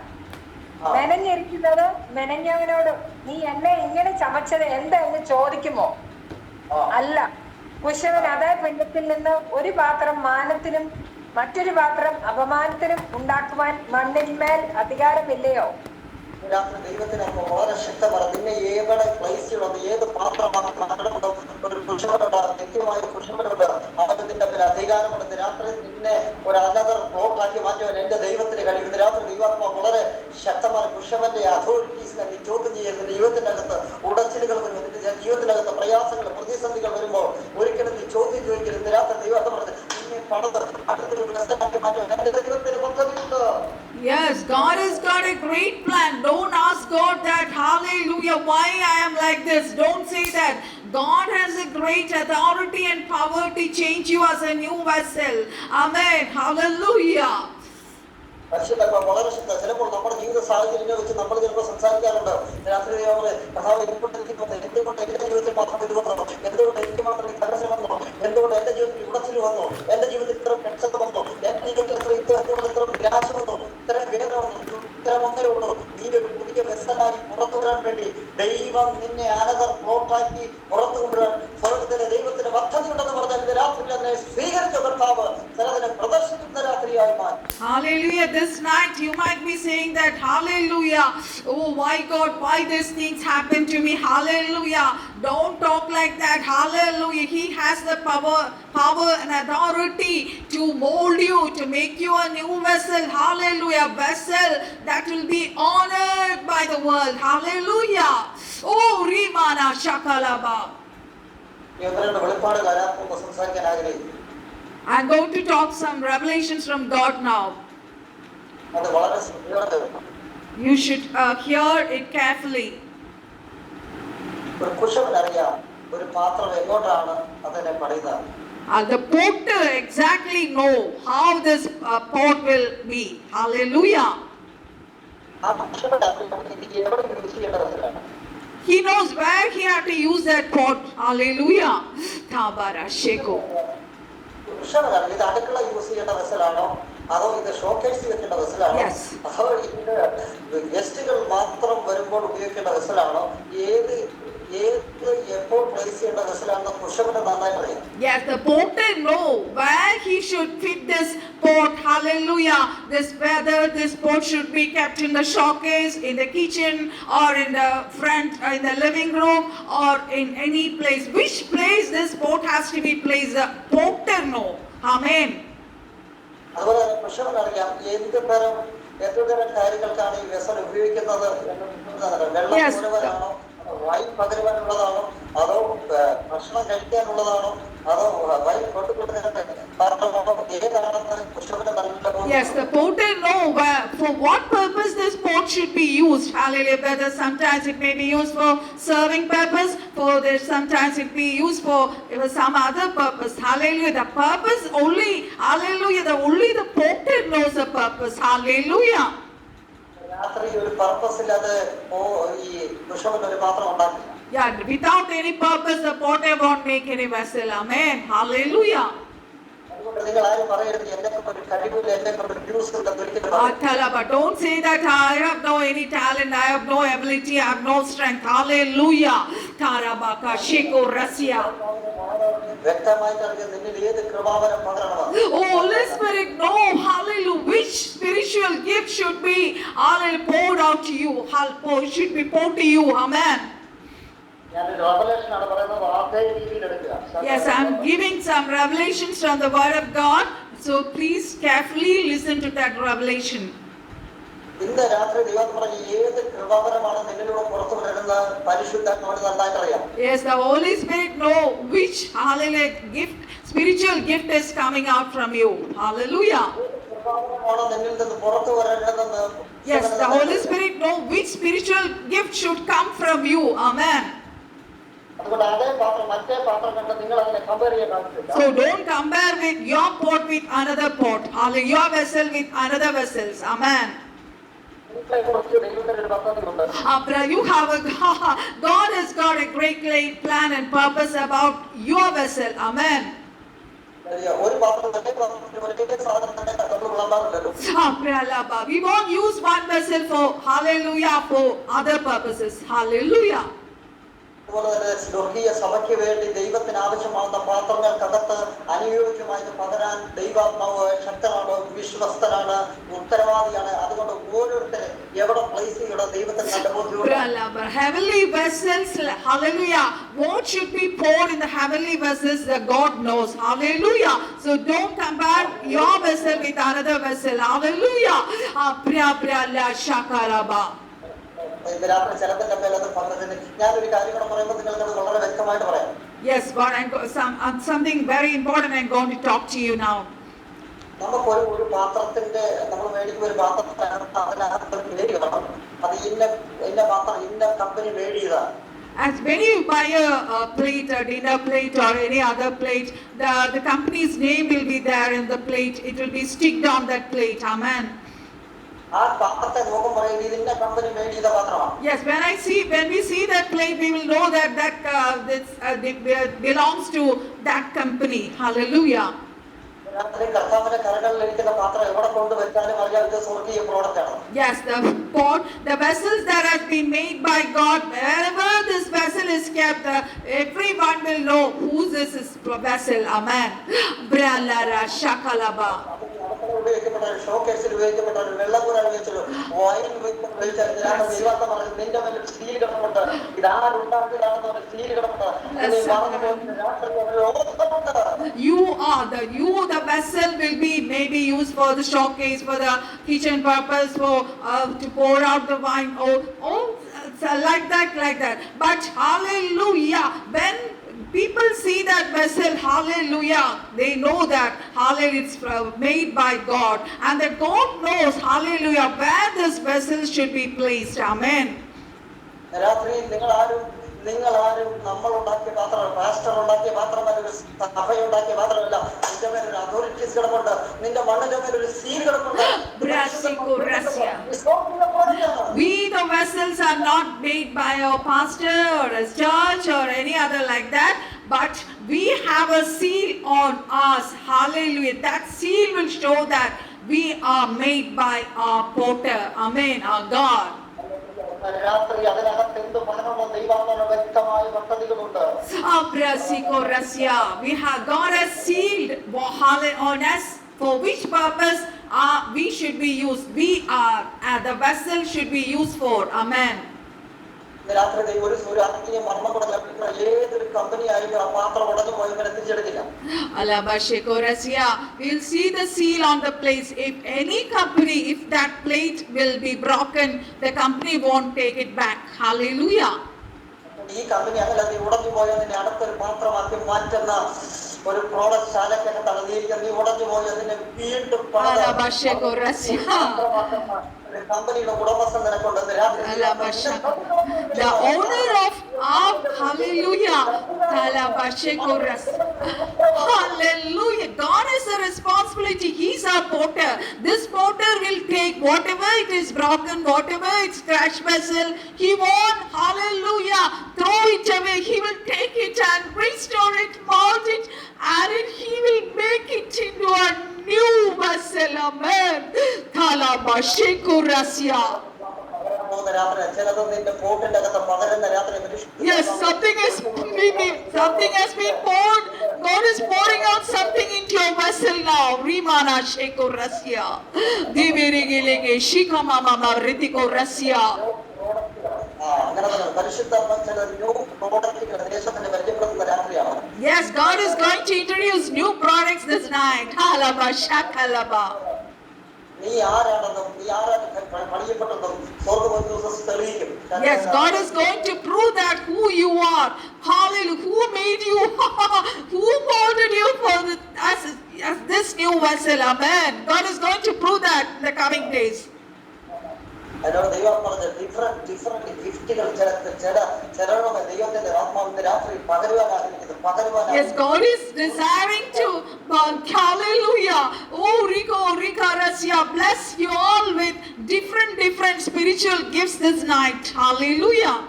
മെനഞ്ഞിരിക്കുന്നത് മെനഞ്ഞവനോട് നീ എന്നെ ഇങ്ങനെ ചമച്ചത് എന്ത് എന്ന് ചോദിക്കുമോ? അല്ല, കുശവൻ അതേ പിണ്ടത്തിൽ നിന്ന് ഒരു പാത്രം മാനത്തിനും മറ്റൊരു പാത്രം അപമാനത്തിനും ഉണ്ടാക്കുവാൻ മണ്ണിന്മേൽ അധികാരമില്ലയോ? രാത്രി ദൈവത്തിന് വളരെ ശക്തമാണ്. നിന്നെ ഏവിടെ പ്ലേസ് ചെയ്യണം, ഏത് പാത്രമാണ് മാറ്റണമെന്നോ ഒരു പുരുഷനുണ്ട്, നിത്യമായ പുരുഷനുണ്ട്, അവന്റെ പേര് അധികാരമുണ്ട്. രാത്രി നിന്നെ ഒരു അനദർ ബ്ലോക്കാക്കി മാറ്റുവാൻ എന്റെ ദൈവത്തിന് കഴിയുന്നത്. രാത്രി ദൈവാത്മാ വളരെ ശക്തമാണ്. പുരുഷന്റെ അതോറിറ്റീസിനെ നീ ചോദ്യം ചെയ്യുന്ന ജീവിതത്തിന്റെ അകത്ത് ഉടച്ചിലുകൾ വരുമ്പോൾ, നിന്റെ ജീവിതത്തിനകത്ത് പ്രയാസങ്ങൾ പ്രതിസന്ധികൾ വരുമ്പോൾ ഒരിക്കലും നീ ചോദ്യം ചോദിക്കരുത്. രാത്രി ദൈവത്തെ പറഞ്ഞത് നിന്നെ പണത് അടുത്തൊരു പ്രശ്നമാക്കി മാറ്റുവാൻ എന്റെ ദൈവത്തിന് പദ്ധതിയുണ്ട്. Yes, God has got a great plan. Don't ask God that, hallelujah, why I am like this. Don't say that. God has a great authority and power to change you as a new vessel. Amen. Hallelujah. വളരെ ശക്തം. ചിലപ്പോൾ നമ്മുടെ ജീവിത സാഹചര്യങ്ങളെ വെച്ച് നമ്മൾ ചിലപ്പോൾ സംസാരിക്കാറുണ്ട്. രാത്രി എന്തുകൊണ്ട് എന്റെ ജീവിതത്തിൽ മാത്രം ഇത് വന്നോ, എന്തുകൊണ്ട് എനിക്ക് മാത്രം ഈ തടസ്സം വന്നോ, എന്തുകൊണ്ട് എന്റെ ജീവിതത്തിൽ ഉടച്ചിൽ വന്നോ, എന്റെ ജീവിതത്തിൽ ഇത്ര ടെൻഷൻ വന്നോ, എന്റെ ജീവിതത്തിൽ ഇത്ര നിരാശ വന്നോ, ഇത്ര വേദന വന്നോ, ഇത്തരം ഒന്നേ ഉള്ളൂ. നീ ഒരു പുതിയ വെസലായി പുറത്തു വരാൻ വേണ്ടി ദൈവം നിന്നെ അനദർ ബ്ലോക്കാക്കി പുറത്തു കൊണ്ടുവരാൻ സ്വർഗത്തിലെ ദൈവത്തിന് പദ്ധതി ഉണ്ടെന്ന് പറഞ്ഞാൽ ഇത് രാത്രി അതിനെ സ്വീകരിച്ച കർത്താവ് ചിലതിനെ പ്രദർശിക്കുന്ന രാത്രിയായി മാറി. Hallelujah. This night you might be saying that, hallelujah, oh why God, why these things happen to me? Hallelujah. Don't talk like that. Hallelujah. He has the power and authority to mold you, to make you a new vessel. Hallelujah. Vessel that will be honored by the world. Hallelujah. Oh Rimana Shakalaba. I'm going to talk some revelations from God now. You should hear it carefully. The potter exactly know how this pot will be. Hallelujah. ആ ഭക്ഷണം എനിക്ക് എവിടെ യൂസ് ചെയ്യേണ്ട വെസലാണ്. He knows where he had to use that pot. Hallelujah. Tabara Sheko. ഭക്ഷണം ഇത് അടുക്കള യൂസ് ചെയ്യേണ്ട വെസലാണോ, അതോ ഇത് ഷോക്കേഴ്സ് വെക്കേണ്ട വെസലാണോ, Yes. അതോ ഇത് ഗസ്റ്റുകൾ മാത്രം വരുമ്പോൾ ഉപയോഗിക്കേണ്ട വെസലാണോ, ഏത് എപ്പോൾ പ്ലേസ് ചെയ്യേണ്ട വെസലാണെന്ന് പുരുഷന് നന്നായിട്ട് അറിയാം. Yes, the potter know where he should fit this pot. Hallelujah. Whether this pot should be kept in the showcase, in the kitchen, or in the front, in the living room, or in any place. Which place this pot has to be placed? The potter know. Amen. അതുപോലെ തന്നെ പുരുഷന് അറിയാം എത്ര തരം കാര്യങ്ങൾക്കാണ് ഈ വെസൽ ഉപയോഗിക്കുന്നത് എന്ന്. വെള്ളം മുഴുവനാണോ, വൈൻ പകരുവാനുള്ളതാണോ, അതോ ഭക്ഷണം കഴിക്കാനുള്ളതാണോ, അതോ വൈൻ കൊണ്ടുകൊടുക്കാനാണോ, ഏതാണെന്ന് പുരുഷന് നല്ല. Yes, the potter know for what purpose this pot should be used. Hallelujah. Whether sometimes it may be used for serving purpose, sometimes it be used for some other purpose. Hallelujah. The purpose only, hallelujah, only the potter knows the purpose. Hallelujah. രാത്രി ഒരു പർപ്പസ് ഇല്ലാതെ ഈ പുരുഷന് ഒരു പാത്രം ഉണ്ടാക്കില്ല. Yeah, without any purpose, the potter won't make any vessel. Amen. Hallelujah. അതുകൊണ്ട് നിങ്ങൾ ആരും പറയരുത് എന്നെ കൊണ്ട് ഒരു കഴിവില്ല, എന്നെ കൊണ്ട് ഒരു യൂസ് ഉണ്ടെന്ന് ഒരിക്കലും പറയരുത്. But don't say that I have no any talent, I have no ability, I have no strength. Hallelujah. Tarabaka Sheko Rasia. വ്യക്തമായിട്ട് അറിയാം നിന്നിൽ ഏത് കൃപാവരം പകരണമെന്ന്. Oh, Holy Spirit, know, hallelujah, which spiritual gift should be poured out to you, should be poured to you. Amen. ഞാനൊരു റെവലേഷൻ ആണ് പറയുന്നത്, അതേ രീതിയിൽ എടുക്കുക. Yes, I am giving some revelations from the Word of God, so please carefully listen to that revelation. ഇന്ന് രാത്രി ദൈവം പറഞ്ഞ ഏത് കൃപാവരമാണ് നിന്നിലൂടെ പുറത്തു വരുന്ന പരിശുദ്ധാത്മാവിന് നന്നായിട്ട് അറിയാം. Yes, the Holy Spirit know which hallelujah gift, spiritual gift is coming out from you. Hallelujah. കൃപാവരമാണ് നിന്നിൽ നിന്ന് പുറത്തു വരേണ്ടതെന്ന്. Yes, the Holy Spirit know which spiritual gift should come from you. Amen. അതുകൊണ്ട് അതേ പാത്രം മറ്റേ പാത്രം കണ്ട് നിങ്ങൾ അതിനെ കമ്പയർ ചെയ്യേണ്ട ആവശ്യമില്ല. So don't compare with your pot with another pot. Hallelujah. Your vessel with another vessels. Amen. You have God has got a great plan and purpose about your vessel. Amen. ഒരു പാത്രം തന്നെ ഒരേ സാധനം തന്നെ നമ്മൾ വിളമ്പാറില്ലല്ലോ. We won't use one vessel for hallelujah for other purposes. Hallelujah. അതുപോലെ തന്നെ സ്വർഗീയ സഭയ്ക്ക് വേണ്ടി ദൈവത്തിന് ആവശ്യമാകുന്ന പാത്രങ്ങൾക്കകത്ത് അനുയോജ്യമായത് പകരാൻ ദൈവാത്മാവ് ശക്തനാണ്, വിശ്വസ്തനാണ്, ഉത്തരവാദിയാണ്. അതുകൊണ്ട് ഓരോരുത്തരും എവിടെ പ്ലേസ് ചെയ്യണം ദൈവത്തിന് നല്ല ബോധ്യമുണ്ട്. Heavenly vessels, hallelujah, what should be poured in the heavenly vessels that God knows. Hallelujah. So don't compare your vessel with another vessel. Hallelujah. രാത്രി ചിലത്തിന്റെ മേലത് പറഞ്ഞതിന് ഞാനൊരു കാര്യം കൂടെ പറയുമ്പോൾ നിങ്ങൾക്ക് വളരെ വ്യക്തമായിട്ട് പറയാം. Yes, but something very important I'm going to talk to you now. നമുക്കൊരു പാത്രത്തിന്റെ നമ്മൾ മേടിക്കുന്ന ഒരു പാത്രത്തിനകത്ത് അതിനകത്ത് പേര് കാണും. അത് ഇന്ന പാത്രം ഇന്ന കമ്പനി മേഡ് ചെയ്തതാണ്. As when you buy a plate, a dinner plate or any other plate, the company's name will be there in the plate. It will be sticked on that plate. Amen. Yes, when we see that plate, we will know that belongs to that company. Hallelujah. Yes, the vessels that has been made by God, wherever this vessel is kept, everyone will know whose this is vessel. Amen. Bralara shakalaba. The vessel will be maybe used for the showcase, for the kitchen purpose, for to pour out the wine, like that. But hallelujah, when people see that vessel, hallelujah, they know that hallelujah it's made by God, and that God knows, hallelujah, where this vessel should be placed. Amen. നിങ്ങൾ ആരും നമ്മൾ ഉണ്ടാക്കിയ പാത്രമല്ല, പാസ്റ്റർ ഉണ്ടാക്കിയ പാത്രമല്ല, ഒരു സഭ ഉണ്ടാക്കിയ പാത്രമല്ല. നിന്റെ മേലൊരു അതോറിറ്റീസ് കിടപ്പുണ്ട്, നിന്റെ മണ്ണിന്റെ മേലൊരു സീൽ കിടപ്പുണ്ട്. We, the vessels, are not made by our pastor or a church or any other like that, but we have a seal on us. Hallelujah. That seal will show that we are made by our potter. Amen. Our God. രാത്രി അതിനകത്ത് എന്ത് പണമോ ദൈവാത്മാവിന് വ്യക്തമായ പദ്ധതികളുണ്ട്. We have God has sealed on us for which purpose we should be used. We are the vessel should be used for. Amen. രാത്രി ഒരു ആത്മീയ മർമ്മം ലഭിക്കുന്ന ഏതൊരു കമ്പനി ആയാലും ആ പാത്രം ഉടഞ്ഞു പോയവരെ തിരിച്ചെടുക്കില്ല. We'll see the seal on the plates. If any company, if that plate will be broken, the company won't take it back. Hallelujah. ഈ കമ്പനി അങ്ങനെ ഉടഞ്ഞു പോയതിനെ അടുത്തൊരു പാത്രമാക്കി മാറ്റുന്ന ഒരു പ്രോഡക്റ്റ് ശാലക്കൊക്കെ തടഞ്ഞിരിക്കുന്ന നീ ഉടഞ്ഞു പോയതിനെ വീണ്ടും കമ്പനിയുടെ ഉടമസ്ഥൻ നിനക്കുണ്ടെന്ന് the owner of hallelujah. Hallelujah. God has a responsibility. He's our potter. This potter will take whatever it is broken, whatever it's crash vessel, he won't, hallelujah, throw it away. He will take it and restore it, mold it, and he will make it into a new vessel. Amen. Yes, something has been poured. God is pouring out something into your vessel now. Rimana Sheko Rasya. Divirigilege Shikama Mama Ritiko Rasya. Yes, God is going to introduce new products this night. Halaba Shakalaba. Yes, God is going to prove that who you are. Hallelujah. Who made you? Who molded you for as this new vessel? Amen. God is going to prove that in the coming days. Yes, God is desiring to, hallelujah. Oh, Rika Rasya, bless you all with different spiritual gifts this night. Hallelujah.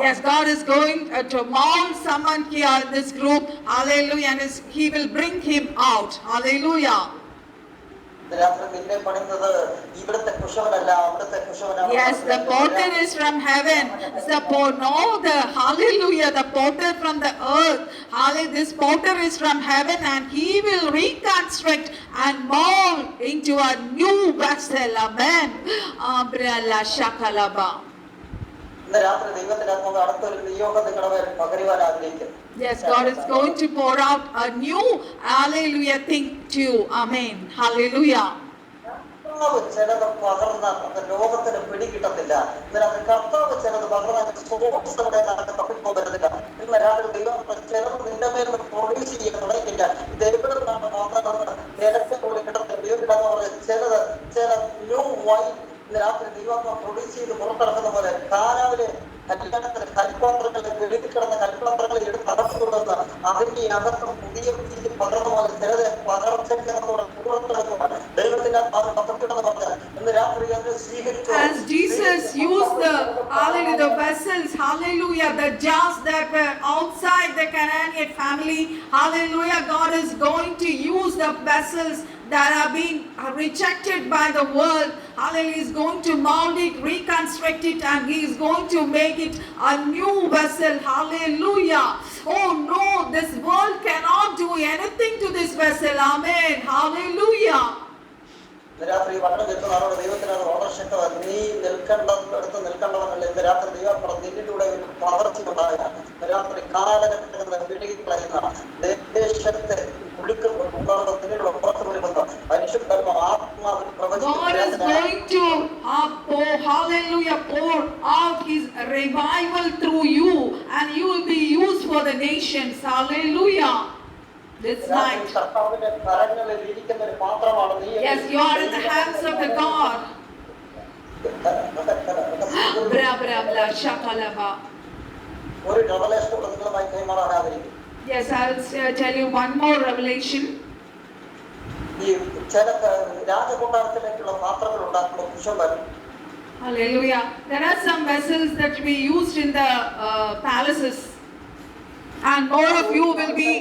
Yes, God is going to mold someone here in this group. Hallelujah. And he will bring him out. Hallelujah. Yes, the potter is from heaven. Hallelujah, the potter from the earth. Hallelujah, this potter is from heaven and he will reconstruct and mold into a new vessel. Amen. Abrala Shakalaba. Yes, God is going to pour out a new, hallelujah, thing to you. Amen. Hallelujah. കല്യാണത്തിന് കൽപ്പാത്രങ്ങളെ വെളുക്കിക്കിടന്ന കൽപ്പാത്രങ്ങളെ എടുത്ത് അടച്ചുകൊണ്ടുവന്ന അതിന്റെ അകത്ത് പുതിയ പകർന്നു പോലെ ചിലത് പകർച്ചെടുക്കുന്ന ദൈവത്തിന്റെ പത്രത്തിലെന്ന് പറഞ്ഞാൽ ഇന്ന് രാത്രി അത് സ്വീകരിച്ചു. As Jesus used the vessels, hallelujah, the jars that were outside the Canaanite family, hallelujah, God is going to use the vessels that have been rejected by the world. Hallelujah, He is going to mold it, reconstruct it, and He is going to make it a new vessel. Hallelujah. Oh no, this world cannot do anything to this vessel. Amen. Hallelujah. രാത്രി വചനം കേൾക്കുന്നവരോട് ദൈവത്തിനാണ് വളരെ ശക്തമാണ്. നീ നിൽക്കേണ്ടടുത്ത് നിൽക്കേണ്ടവനല്ല. ഇന്ന് രാത്രി ദൈവം നിന്നിലൂടെ ഒരു പകർച്ചയുണ്ടായ രാത്രി കാലഘട്ടത്തിൽ വിടുകളയുന്ന ദേശത്തെ God is going to hallelujah, pour out His revival through you, and you will be used for the nations. Hallelujah. This night. Yes, you are in the hands of the God. Yes, I'll tell you one more revelation. ഈ ചില രാജകൊട്ടാരത്തിലേക്കുള്ള പാത്രങ്ങൾ ഉണ്ടാക്കുമ്പോൾ കുശവൻ Hallelujah. There are some vessels that we used in the palaces, and more of you will be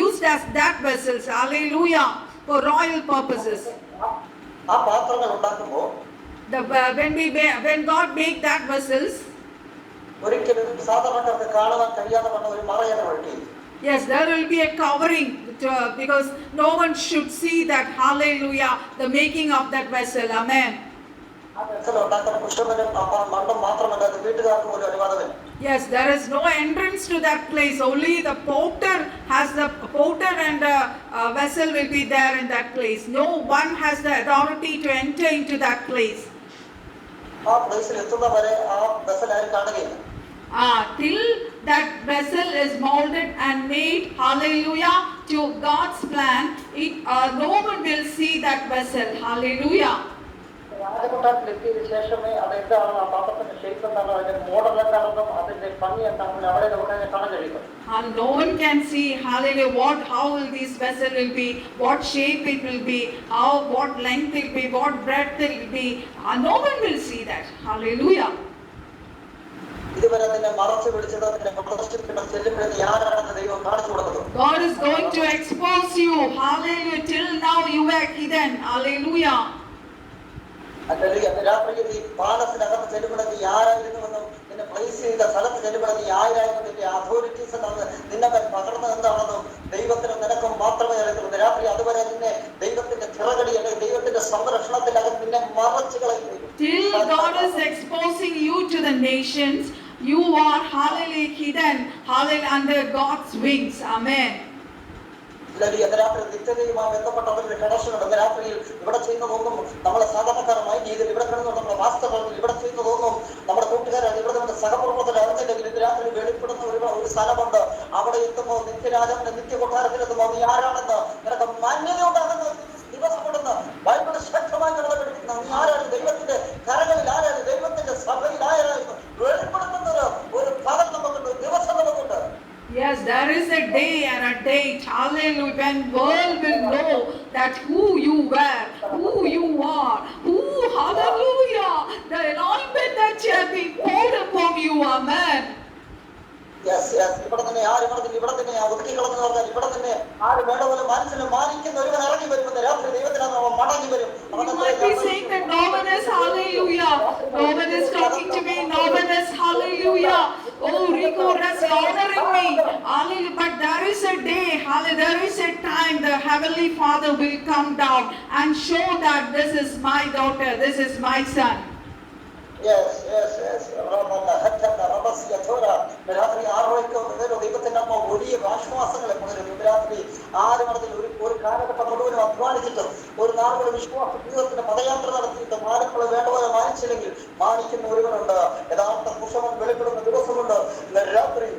used as that vessels. Hallelujah. For royal purposes. ആ പാത്രങ്ങൾ ഉണ്ടാക്കുമ്പോൾ When God made that vessels, ഒരിക്കലും സാധാരണക്കാർക്ക് കാണാൻ കഴിയാതെ വന്ന ഒരു മറയാണ് വെട്ടി. yes, there will be a covering because no one should see that. Hallelujah. The making of that vessel. Amen. ആ വെസൽ ഉണ്ടാക്കാൻ കുശവനും മണ്ണും മാത്രമല്ല അത് വീട്ടുകാർക്ക് പോലും അനുവാദമില്ല. Yes, there is no entrance to that place. Only the potter and the vessel will be there in that place. No one has the authority to enter into that place. ആ പ്ലേസിൽ എത്തുന്നവരെ ആ വെസൽ ആരും കാണുകയില്ല. Till that vessel is molded and made, hallelujah, to God's plan, no one will see that vessel. Hallelujah. രാജകൊട്ടാരത്തിൽ എത്തിയതിനു ശേഷമേ അത് എന്താണ് ആ പാത്രത്തിന്റെ ഷേപ്പ് എന്താണോ അതിന്റെ മോഡൽ എന്താണെന്നും അതിന്റെ ഭംഗി എന്താണെന്നും അവിടെ നമുക്ക് കാണാൻ കഴിയും. And no one can see, hallelujah, how this vessel will be, what shape it will be, what length it will be, what breadth it will be. No one will see that. Hallelujah. ഇതുവരെ അതിനെ മറച്ചു പിടിച്ചത് അതിനെ പ്രദർശിപ്പിക്കണം ചെല്ലുമ്പോഴേ ആരാണെന്ന് ദൈവം കാണിച്ചു കൊടുക്കുന്നു. God is going to expose you. Hallelujah. Till now you were hidden. Hallelujah. രാത്രിയിൽ ഈ പാലസിനകത്ത് ചെല്ലുമ്പോൾ നീ ആരായിരുന്നുവെന്നും നിന്നെ പ്ലേസ് ചെയ്ത സ്ഥലത്ത് ചെല്ലുമ്പോൾ നീ ആരായിരുന്നു, നിന്റെ അതോറിറ്റീസ് എന്താണെന്ന് നിന്നെ പകർന്നത് എന്താണെന്നും ദൈവത്തിന് നിനക്കും മാത്രമേ അറിയത്തുള്ളൂ. രാത്രി അതുവരെ നിന്നെ ദൈവത്തിന്റെ ചിറകടി അല്ലെങ്കിൽ ദൈവത്തിന്റെ സംരക്ഷണത്തിനകത്ത് നിന്നെ മറച്ചു കളയുന്നു. Till God is exposing you to the nations, you are, hallelujah, hidden, hallelujah, under God's wings. Amen. രാത്രി നിത്യതയുമായി ബന്ധപ്പെട്ടവരുടെ കണക്ഷനുണ്ട്. രാത്രിയിൽ ഇവിടെ ചെയ്യുന്നതൊന്നും നമ്മളെ സാധാരണക്കാരമായി രീതിയിൽ ഇവിടെ കിടന്നു നമ്മുടെ വാസ്തവത്തിൽ ഇവിടെ ചെയ്യുന്നതൊന്നും നമ്മുടെ കൂട്ടുകാരാണ് ഇവിടെ നമ്മുടെ സഹപ്രവർത്തകർ അറിഞ്ഞില്ലെങ്കിൽ ഇത് രാത്രി വെളിപ്പെടുന്ന ഒരു സ്ഥലമുണ്ട്. അവിടെ എത്തുമ്പോൾ നിത്യരാജന്റെ നിത്യ കൊട്ടാരത്തിലെത്തുമ്പോൾ നീ ആരാണെന്ന് നിനക്ക് മാന്യത ഉണ്ടാകുന്ന ദിവസമുണ്ടെന്ന് ബൈബിൾ ശക്തമായി നമ്മളെ പഠിപ്പിക്കുന്നു. നീ ആരാണ്, ദൈവത്തിന്റെ കരങ്ങളിൽ ആരാണ്, ദൈവത്തിന്റെ സഭയിൽ ആരായിരുന്നു വെളിപ്പെടുത്തുന്ന ഒരു പകൽ നമുക്കുണ്ട്, ദിവസം നമുക്കുണ്ട്. Yes, there is a day and a date, hallelujah, when world will know that who you were, who you are, hallelujah, the anointment that shall be poured upon you. Amen. ഇവിടെ തന്നെ ആര് പറഞ്ഞില്ല, ഇവിടെ തന്നെ ഒതുക്കി കളഞ്ഞു പറഞ്ഞാൽ ഇവിടെ തന്നെ ആര് വേണ്ട പോലെ മനസ്സിനെ മാനിക്കുന്ന ഒരുവൻ ഇറങ്ങി വരുമെന്ന് രാത്രി ദൈവത്തിനാണ് അവൻ മടങ്ങി വരും. You might be saying that no one is hallelujah, no one is talking to me, no one is hallelujah. Oh, Rico is honoring me, hallelujah. But there is a day, hallelujah, there is a time the Heavenly Father will come down and show that this is my daughter, this is my son. രാത്രി 6 ദൈവത്തിന്റെ അമ്മ വലിയ ആശ്വാസങ്ങളെ പകരുന്നു. രാത്രി 6 മണിക്ക് ഒരു കാലഘട്ടം മുഴുവനും അധ്വാനിച്ചിട്ട് ഒരു നാളുകളുടെ വിശ്വാസ ജീവിതത്തിന്റെ പദയാത്ര നടത്തിയിട്ട് മാനങ്ങളെ വേണ്ടപോലെ മാനിച്ചില്ലെങ്കിൽ മാനിക്കുന്ന ഒരുവനുണ്ട്. യഥാർത്ഥ കുശവൻ വെളിപ്പെടുന്ന ദിവസമുണ്ട്. രാത്രി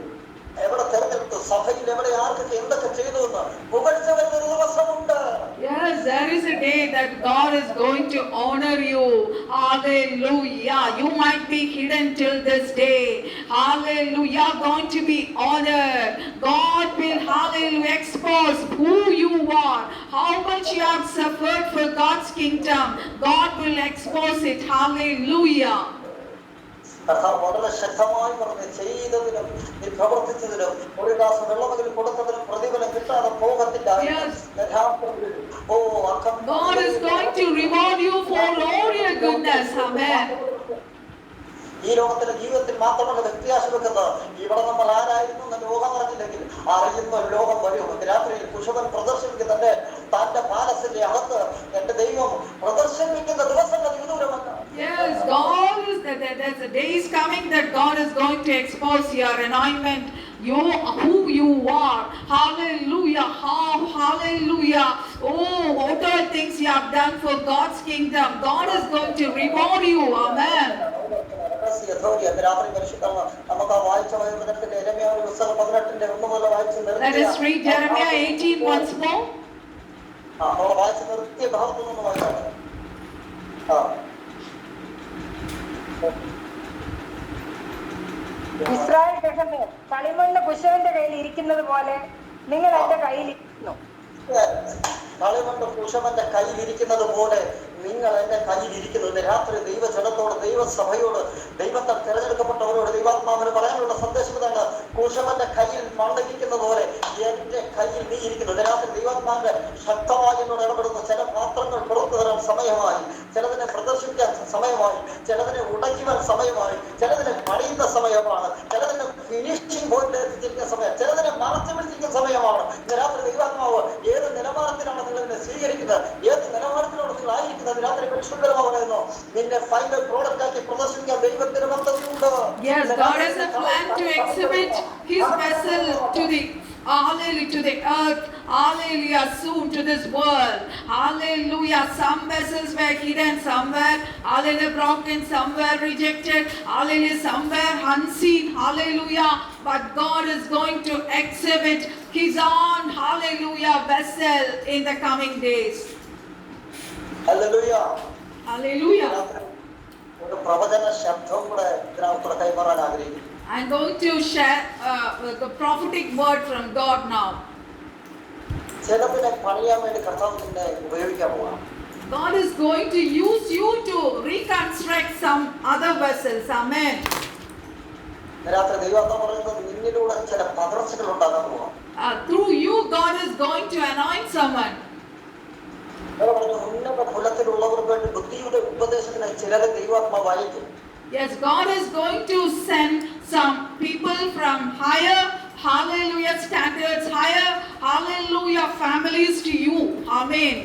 എവിടെ തെരഞ്ഞെടുത്തു, സഭയിൽ എവിടെ ആർക്കൊക്കെ എന്തൊക്കെ ചെയ്തു എന്ന് പുകഴ്ച വരുന്ന ഒരു ദിവസമുണ്ട്. Yes, there is a day that God is going to honor you. Hallelujah. You might be hidden till this day. Hallelujah. Going to be honored. God will, hallelujah, expose who you are. How much you have suffered for God's kingdom. God will expose it. Hallelujah. വളരെ ശക്തമായി പറഞ്ഞ് ചെയ്തതിനും നീ പ്രവർത്തിച്ചതിനും ഒരു ഗ്ലാസ് വെള്ളമെങ്കിലും കൊടുത്തതിനും പ്രതിഫലം കിട്ടാതെ പോകത്തില്ല. God is going to reward you for all your goodness. Amen. ഈ ലോകത്തിന്റെ ജീവിതത്തിൽ മാത്രമല്ല വ്യത്യാസം വെക്കുന്നത്. ഇവിടെ നമ്മൾ ആരായിരുന്നു എന്ന് ലോകം അറിഞ്ഞില്ലെങ്കിൽ അറിയുന്ന ഒരു ലോകം വരും. രാത്രിയിൽ കുശവൻ പ്രദർശിപ്പിക്കുന്ന തന്റെ പാലസിന്റെ അകത്ത് എന്റെ ദൈവം പ്രദർശിപ്പിക്കുന്ന ദിവസങ്ങൾ വിദൂരമല്ല. Yes, God is there's a day is coming that God is going to expose your anointment, who you are. Hallelujah. Hallelujah. Oh, what all things you have done for God's kingdom. God is going to reward you. Amen. Let us read Jeremiah 18 once more. Israel ഗൃഹമേ, കളിമണ്ണ് കുശവന്റെ കയ്യിൽ ഇരിക്കുന്നത് പോലെ നിങ്ങൾ എന്റെ കയ്യിൽ ഇരിക്കുന്നു. കളിമണ്ണ് കുശവന്റെ കയ്യിലിരിക്കുന്നത് പോലെ നിങ്ങൾ എന്റെ കയ്യിലിരിക്കുന്നു. ഇന്ന് രാത്രി ദൈവജനത്തോട്, ദൈവസഭയോട്, ദൈവത്താൽ തിരഞ്ഞെടുക്കപ്പെട്ടവരോട് ദൈവാത്മാവിന് പറയാനുള്ള സന്ദേശം ഇതാണ്. കുശവന്റെ കയ്യിൽ മണ്ണിരിക്കുന്ന പോലെ എന്റെ കയ്യിൽ നീ ഇരിക്കുന്നു. ഇന്ന് രാത്രി ദൈവാത്മാവിന്റെ ശക്തമായി എന്നോട് ഇടപെടുന്നു. ചില പാത്രങ്ങൾ പുറത്തു തരാൻ സമയമായി, ചിലതിനെ പ്രദർശിപ്പിക്കാൻ സമയമായി, ചിലതിനെ ഉടയ്ക്കുവാൻ സമയമായി, ചിലതിനെ പണിയുന്ന സമയമാണ്, ചിലതിനെ ഫിനിഷിംഗ് പോയിന്റ് എത്തിച്ചിരിക്കുന്ന സമയം, ചിലതിനെ മറച്ചു പിടിച്ചിരിക്കുന്ന സമയമാണ്. ഇന്ന് രാത്രി ദൈവാത്മാവ് ഏത് നിലവാരത്തിലാണ് നിങ്ങൾ ഇതിനെ സ്വീകരിക്കുന്നത്, ഏത് നിലവാരത്തിലാണ് നിങ്ങൾ ആയിരിക്കുന്നത്, രാത്രി പരിശുദ്ധമാകുന്നു. നിന്റെ ഫൈനൽ പ്രോഡക്റ്റ് ആക്കി പ്രദർശിപ്പിക്കാൻ ദൈവത്തിന് പദ്ധതിയുണ്ട്. Yes, God has a plan to exhibit His vessel to the hallelujah, to the earth, hallelujah, soon to this world, hallelujah. Some vessels were hidden somewhere, hallelujah, broken somewhere, rejected, hallelujah, somewhere unseen, hallelujah. But God is going to exhibit His own, hallelujah, vessel in the coming days. Hallelujah, Hallelujah. ഒരു പ്രവചന ശബ്ദം കൂടെ ഇതിനകത്ത് കൈമാറാൻ ആഗ്രഹിക്കുന്നു. I'm going to share the prophetic word from God now. ചിലതിനെ പണിയാൻ വേണ്ടി കർത്താവ് നിന്നെ ഉപയോഗിക്കാൻ പോവാം. God is going to use you to reconstruct some other vessels. Amen. രാത്രി ദൈവാത്മാവ് പറയുന്നത് നിന്നിലൂടെ ചില പതർച്ചകൾ ഉണ്ടാകാൻ പോവാം. Through you, God is going to anoint someone. ഉന്നത കുലത്തിലുള്ളവർക്ക് വേണ്ടി ബുദ്ധിയുടെ ഉപദേശത്തിനായി ചിലരെ ദൈവാത്മാവ് അയക്കും. Yes, God is going to send some people from higher, hallelujah, standards, higher, hallelujah, families to you. Amen.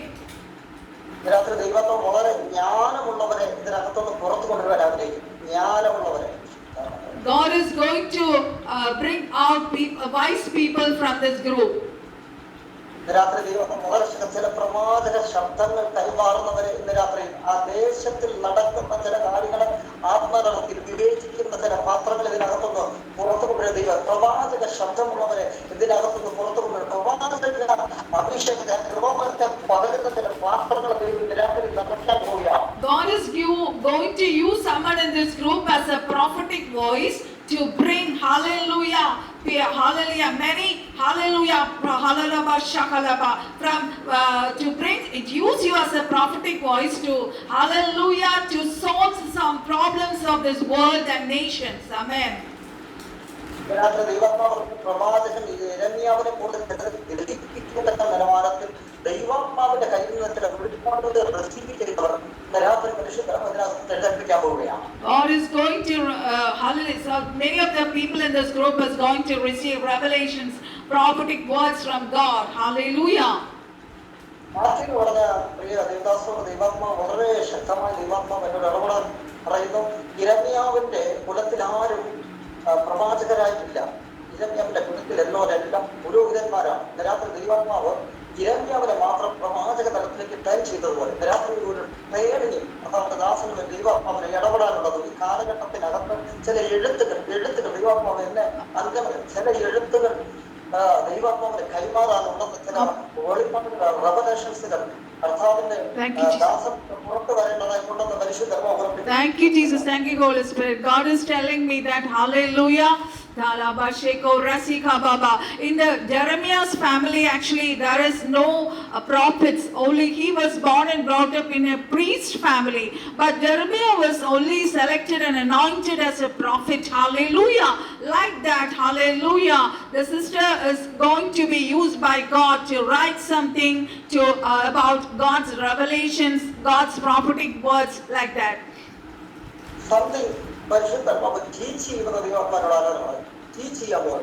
രാത്രി ദൈവാത്മാവ് വളരെ ജ്ഞാനമുള്ളവരെ ഇതിനകത്തൊന്ന് പുറത്തു കൊണ്ടുവരാൻ ആഗ്രഹിക്കും. ജ്ഞാനമുള്ളവരെ God is going to bring out wise people from this group. രാത്രി ദൈവം വളരെ ചില പ്രവാചക ശബ്ദങ്ങൾ കൈമാറുന്നവരെ ഇന്ന് രാത്രി ആ ദേശത്തിൽ നടക്കുന്ന ചില കാര്യങ്ങളെ ആത്മതലത്തിൽ വിവേചിക്കുന്ന ചില പാത്രങ്ങൾ ഇതിനകത്തൊന്ന് പുറത്തു കൊണ്ടുവരുന്ന ദൈവം പ്രവാചക ശബ്ദമുള്ളവരെ ഇതിനകത്തൊന്ന് പുറത്തു കൊണ്ടുവരും. പ്രവാചക അഭിഷേക കൃപമൊക്കെ പകരുന്ന ചില പാത്രങ്ങൾ ദൈവം രാത്രി നടക്കാൻ പോവുകയാണ്. God is going to use someone in this group as a prophetic voice to bring hallelujah, hallelujah, many hallelujah, hallelujah, shakalaba, from to bring it, use you as a prophetic voice to hallelujah, to solve some problems of this world and nations. Amen. രാത്രി ദൈവാത്മാവ് പ്രവാചകൻ യെരമ്യാവിനെ പോലെ ഗ്രഹിപ്പിക്കുന്ന നിലവാരത്തിൽ ദൈവാത്മാവിന്റെ കയ്യിൽ നിന്ന് ചില വെളിപ്പാടുകൾ റിസീവ് ചെയ്തവർ രാത്രി പരിശുദ്ധ പോവുകയാണ്. God is going to hallelujah. So many of the people in this group is going to receive revelations, prophetic words from God. Hallelujah. Martin പറഞ്ഞ പ്രിയ ദേവദാസോട് ദൈവാത്മാവ് വളരെ ശക്തമായ ദൈവാത്മാവ് എന്നോട് ഇടപെടാൻ പറയുന്നു. യിരെമ്യാവിന്റെ കുലത്തിൽ ആരും പ്രവാചകരായിട്ടില്ല. യിരെമ്യാവിന്റെ കുലത്തിൽ എല്ലാവരെല്ലാം പുരോഹിതന്മാരാണ്. രാത്രി ദൈവാത്മാവ് യിരെമ്യാവിനെ മാത്രം പ്രവാചക തലത്തിലേക്ക് ടൈം ചെയ്തതുപോലെ രാത്രി ഒരു ട്രെയിനിങ് അതാണ് ദാസന് ദൈവാത്മാവിനെ ഇടപെടാനുള്ളത്. ഈ കാലഘട്ടത്തിനകത്ത് ചില എഴുത്തുകൾ ദൈവാത്മാവ് എന്നെ അന്തരം ചില എഴുത്തുകൾ ദൈവാത്മാവിനെ കൈമാറാനുള്ളത് ചില റെവലേഷൻസുകൾ കർത്താവിന്റെ ദാസൻ പുറത്തു വരേണ്ടതായി കൊണ്ടുവന്ന പരിശുദ്ധ. Thank you, Jesus. Thank you, Holy Spirit. God is telling me that hallelujah. In the Jeremiah's family, actually, there is no prophets. Only he was born and brought up in a priest family. But Jeremiah was only selected and anointed as a prophet. Hallelujah. Like that, hallelujah. The sister is going to be used by God to write something about God's revelations, God's prophetic words, like that. Something പരിശുദ്ധാത്മാവ് ടീച്ച് ചെയ്യുന്ന ദൈവാത്മാവിനോട് ടീച്ച് ചെയ്യാൻ പോകും.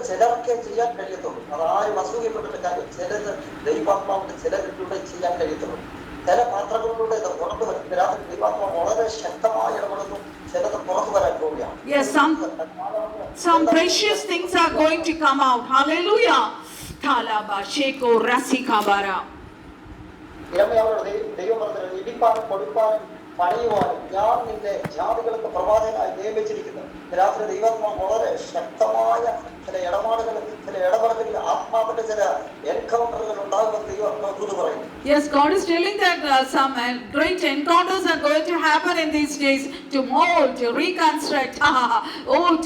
ചിലർക്ക് ചെയ്യാൻ കഴിയത്തുള്ളൂ. അതാരും അസൂയപ്പെട്ടിട്ട് കാര്യം. ചിലത് ദൈവാത്മാവിന്റെ ചിലരിലൂടെ ചെയ്യാൻ കഴിയത്തുള്ളൂ. ചില പാത്രങ്ങളിലൂടെ ഇത് പുറത്തു വരുന്ന രാത്രി ദൈവാത്മാവ് വളരെ ശക്തമായി ഇടപെടുന്നു. ചിലത് പുറത്തു വരാൻ പോവുകയാണ്. Yes, some precious things are going to come out. Hallelujah. Talaba sheko rasikabara. യിരെമ്യാവിനോട് ദൈവം പറഞ്ഞത് ഇടിപ്പാനും കൊടുപ്പാനും പണിയുവാനും ഞാൻ നിന്നെ ജാതികൾക്ക് പ്രവാചകനായി നിയമിച്ചിരിക്കുന്നു. രാത്രി ദൈവാത്മാവ് വളരെ ശക്തമായ ചില ഇടപാടുകൾ, ചില ഇടപെടലുകൾ, ആത്മാവിന്റെ ചില എൻകൗണ്ടറുകൾ ഉണ്ടാകുമെന്ന് ദൈവാത്മാവ് പറയുന്നു. Yes, God is telling that some great encounters are going to happen in these days to mold, to reconstruct,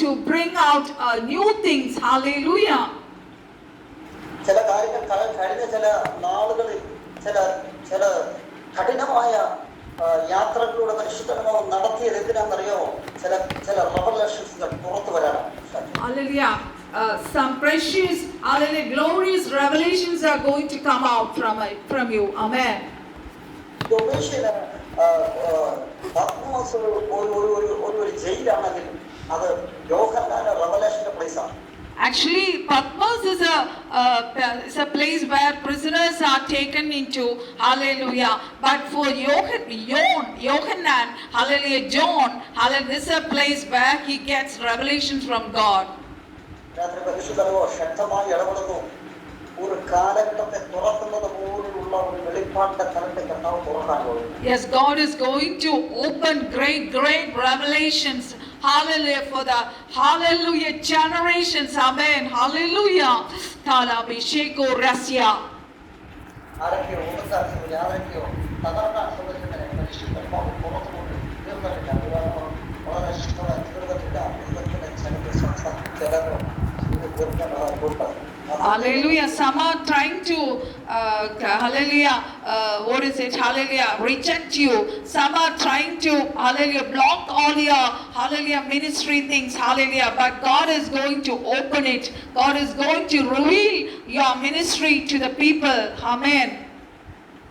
to bring out new things. Hallelujah. ചില കാര്യങ്ങൾ കഴിഞ്ഞ ചില നാളുകളിൽ ചില കഠിനമായ യാത്രകളിലൂടെ പരിശുദ്ധാത്മാവ് നടത്തിയത് എന്തിനാണെന്നറിയാമോ? ചില റെവലേഷൻസുകൾ പുറത്തു വരാനാണ്. Hallelujah. Some precious, hallelujah, glorious revelations are going to come out from you. Amen. Patmos ഒരു ജയിലാണെങ്കിൽ അത് യോഹന്നാന്റെ റെവലേഷന്റെ പ്ലേസാണ്. Actually, Patmos is a place where prisoners are taken into. Hallelujah. But for Yohanan, hallelujah, John, hallelujah, this is a place where he gets revelations from God. രാത്രി പരിശുദ്ധമോ ശക്തമായി ഇടപെടുന്നു. ഒരു കാലഘട്ടത്തെ തുറക്കുന്നത് പോലുള്ള ഒരു വെളിപ്പാടിന്റെ തലത്തെ കർത്താവ് തുറക്കാൻ പോകുന്നു. Yes, God is going to open great revelations. Hallelujah, for the hallelujah generations. Amen. Hallelujah. Talabisheko rasya. ആരൊക്കെയോ ഒന്നുകാരിയോ ആരൊക്കെയോ സാധാരണ സൗകര്യത്തിന് പരിശുദ്ധമാവ് പുറത്തുകൊണ്ട് തീർന്നിട്ടില്ല. വളരെ ശക്തമായി തീർന്നിട്ടില്ല. ദൈവത്തിന്റെ ചിലരോ തീർക്കാൻ Hallelujah. Some are trying to, hallelujah, what is it? Hallelujah, reject you. Some are trying to, hallelujah, block all your, hallelujah, ministry things. Hallelujah. But God is going to open it. God is going to reveal your ministry to the people. Amen.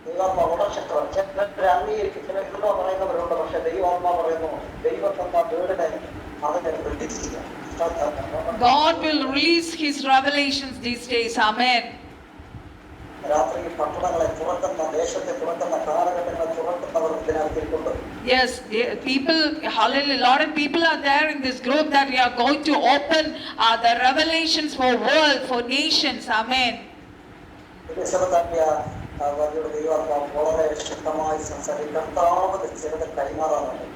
ദൈവാത്മാ വളരെ ശക്തമാണ്. ചിലർ അംഗീകരിക്കും, ചിലർ പറയുന്നവരുണ്ട്. പക്ഷെ ദൈവാത്മാ പറയുന്നു ദൈവത്തിന്റെ വീടിനെ അതിനെ പ്രതീക്ഷിക്കുക. God will release His revelations these days. Amen. രാത്രി പട്ടണങ്ങളെ തുറക്കുന്ന, ദേശത്തെ തുറക്കുന്ന, കാലഘട്ടങ്ങളെ തുറക്കുന്നവർ ഇതിനകത്തിരിക്കുന്നുണ്ട്. Yes, people, hallelujah, a lot of people are there in this group that we are going to open the revelations for world, for nations. Amen. ദൈവാത്മാവ് വളരെ ശക്തമായി സംസാരിക്കും. കർത്താവ് ചിലത് കൈമാറാറുണ്ട്.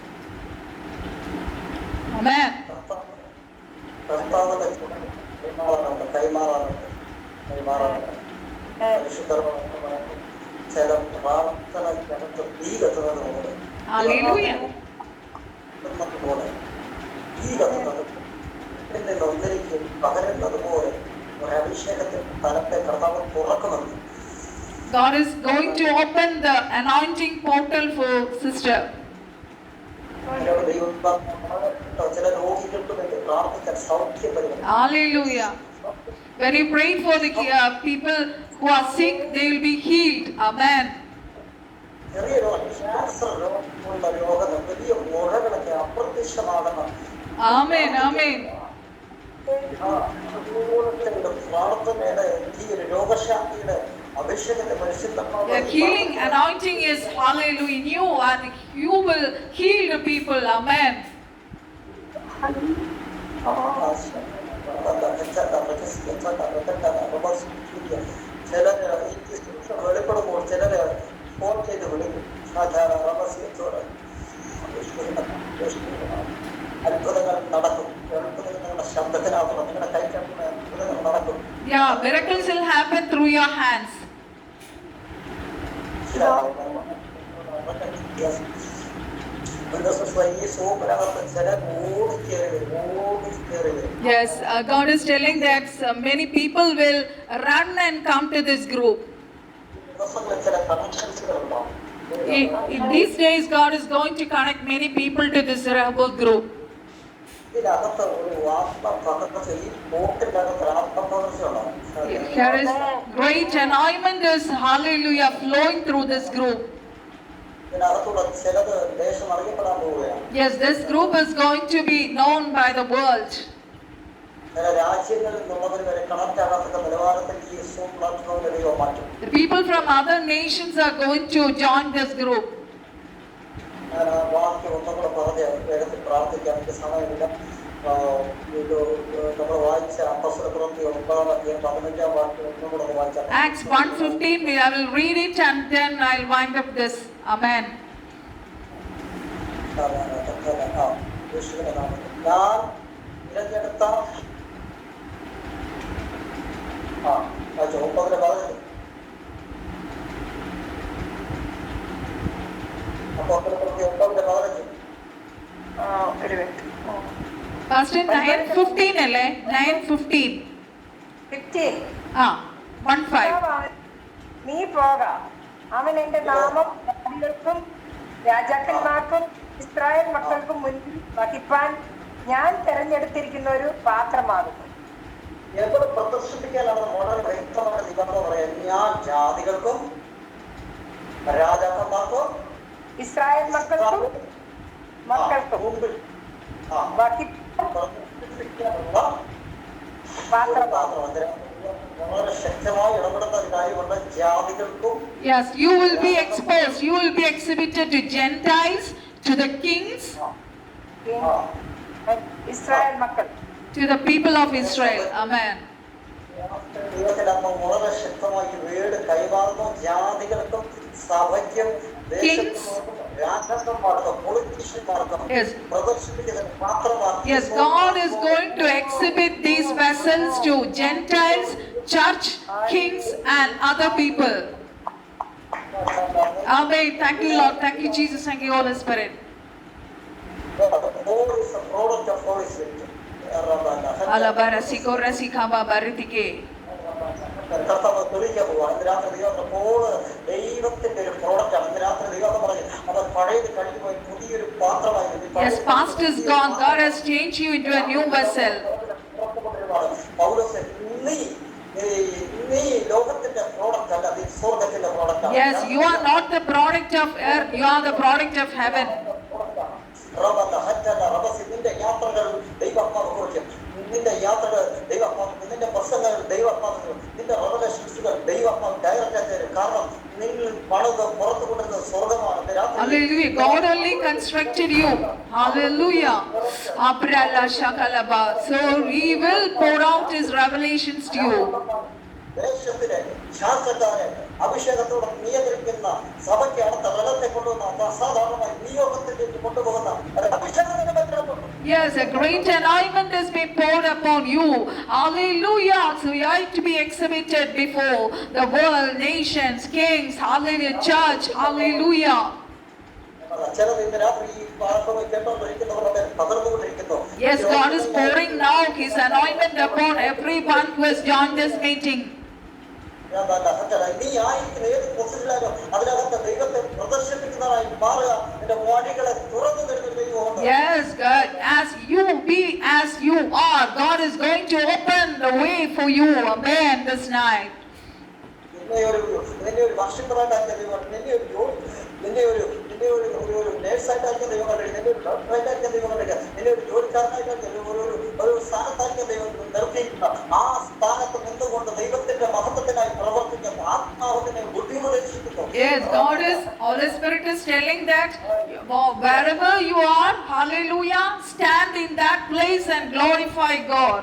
Amen. കർത്താവിന്റെ കൈമാറാറുണ്ട്. ചില പ്രാർത്ഥനയ്ക്കകത്ത് തീ കത്തുന്നത് പോലെ തീ കത്തുന്നത് ഒന്നിരിക്കും പകരുന്നത് പോലെ ഒരു അഭിഷേകത്തിൽ തലത്തെ കർത്താവ് തുറക്കുന്നുണ്ട്. God is going to open the anointing portal for sister. Hallelujah. When you pray for the people who are sick, they will be healed. Amen. Amen. Amen. The healing anointing is hallelujah new, and you will heal the people. Amen. വെളിപ്പെടുമ്പോൾ ചിലര് ഫോൺ ചെയ്ത് വിളിക്കും. അത്ഭുതങ്ങൾ നടക്കും. നിങ്ങളുടെ ശബ്ദത്തിനകത്ത് നിങ്ങളുടെ കൈക്കടന്ന് അത്ഭുതങ്ങൾ നടക്കും. Yeah, miracles will happen through your hands. Yes, God is telling that many people will run and come to this group. In these days, God is going to connect many people to this Rehoboth group. There is great anointment, is hallelujah, flowing through this group. Yes, this group is going to be known by the world. The people from other nations are going to join this group. Acts 1:15, I will read it and then I'll wind up this. Amen. യേശുവിന്റെ നാമത്തിൽ ഞാൻ തിരഞ്ഞെടുത്ത 9 പറഞ്ഞു. അപ്പോൾ 9:15 ഒരു മിനിറ്റ്. Pastor 9:15 അല്ലേ? 9:15. 15. 15. നീ പോക, അവൻ എന്റെ നാമം ജാതികൾക്കും രാജാക്കന്മാർക്കും ഇസ്രായേൽ മക്കൾക്കും മുൻപിൽ വഹിപ്പാൻ ഞാൻ തെരഞ്ഞെടുത്തിരിക്കുന്ന ഒരു പാത്രമാകുന്നു. എവിടെ പ്രദർശിപ്പിക്കാനാണ് വളരെ വ്യക്തമായ നിബന്ധന പറയാൻ? ഞാൻ ജാതികൾക്കും രാജാക്കന്മാർക്കും ഇസ്രായേൽ മക്കൾക്കും മുമ്പിൽ വഹിപ്പാനുള്ള പാത്രമാകുന്നു. വളരെ ശക്തമായി ഇടപെടുന്ന ഒരു കാര്യമുണ്ട്. ജാതികൾക്കും Yes, you will be exposed. You will be exhibited to Gentiles, to the kings, Israel മക്കൾ, to the people of Israel. Amen. ദൈവത്തിനമ്മ വളരെ ശക്തമായി വേട് കൈമാറുന്നു. ജാതികൾക്കും സഭയ്ക്കും രാജാക്കന്മാർക്കും പൊളിറ്റീഷ്യന്മാർക്കും പ്രദർശിപ്പിക്കുന്ന പാത്രമാണ്. Yes, God is going to exhibit these vessels to Gentiles, church, kings and other people. Amen. Thank you, Lord. Thank you, Jesus. Thank you, Holy Spirit. Gold is a product of Holy Spirit. Alabara sikora sikaba baritike. കർത്താവ് തെളിയിക്കാൻ പോവാണ്. ഇന്ന് രാത്രി ദൈവം ദൈവത്തിന്റെ ഒരു പ്രോഡക്റ്റാണ്. ഇന്ന് രാത്രി ദൈവം പറഞ്ഞു അവർ പഴയത് കഴിഞ്ഞു പോയി പുതിയൊരു പാത്രമായി. Yes, past is gone. God has changed you into a new vessel. പൗലോസ് നീ ലോകത്തിന്റെ പ്രോഡക്റ്റ് അല്ല, നീ സ്വർഗ്ഗത്തിന്റെ product. Yes, you are not the product of earth, you are the product of heaven. നിന്റെ യാത്രകൾ ദൈവാത്മാവ് കുറിക്കും. നിന്റെ യാത്രകൾ ദൈവാത്മാവ്, നിന്റെ പ്രസംഗങ്ങൾ ദൈവാത്മാവ്, നിന്റെ റെവലേഷൻസുകൾ ദൈവാത്മാവ് ഡയറക്റ്റ് ആയി തരും. കാരണം നിങ്ങൾ പണിത് പുറത്തു കൊണ്ടിരുന്ന സ്വർഗമാണ്. Hallelujah. God only constructed you. Hallelujah. Abrala shakalaba. So He will pour out His revelations to you. ദേശത്തിലെ ശാസ്ത്രക്കാരെ അഭിഷേകത്തോടെ നിയന്ത്രിക്കുന്ന സഭയ്ക്ക് അടുത്ത വെള്ളത്തെ കൊണ്ടുവന്ന അസാധാരണമായി നിയോഗത്തിലേക്ക് കൊണ്ടുപോകുന്ന അഭിഷേകത്തിന് പറ്റുന്നു. Yes, a great anointment has been poured upon you. Hallelujah. So you have to be exhibited before the world, nations, kings. Hallelujah. Church. Hallelujah. ചിലത് ഇന്ന് രാത്രി ഈ പാഠം കേട്ടോണ്ടിരിക്കുന്നവരുടെ പകർന്നുകൊണ്ടിരിക്കുന്നു. Yes, God is pouring now His anointment upon everyone who has joined this meeting. നീ ആയിരിക്കുന്ന ഏത് പൊസിഷനിലായാലും അതിനകത്ത് ദൈവത്തെ പ്രദർശിപ്പിക്കുന്നതായി മാറുക. നിന്റെ വഴികളെ തുറന്നു തരുന്ന ദൈവമുണ്ട്. Yes, God, as you be as you are, God is going to open the way for you. Amen. This night. നിന്നെ ഒരു വർഷങ്ങളായിട്ടാക്കിയ ദൈവം, നിന്നെ ഒരു നേഴ്സായിട്ടാക്കിയ ദൈവം കണ്ടിരിക്കുക, നിന്നെ ഒരു ഡോക്ടറായിട്ടാക്കിയ ദൈവം കണ്ടിരിക്കുക, നിന്നെ ഒരു ജോലിക്കാരനായിട്ടാക്കിയ ഒരു സ്ഥാനത്താക്കിയ ദൈവം നിർത്തിയിട്ടുണ്ട്. ആ സ്ഥാനത്ത് നിന്നുകൊണ്ട് ദൈവത്തിന്റെ മഹത്വത്തിനായി പ്രവർത്തിക്കുന്ന ആത്മാവിനെ ബുദ്ധിമുട്ടിക്കുന്നു. Yes, Holy Spirit is telling that wherever you are, hallelujah, stand in that place and glorify God.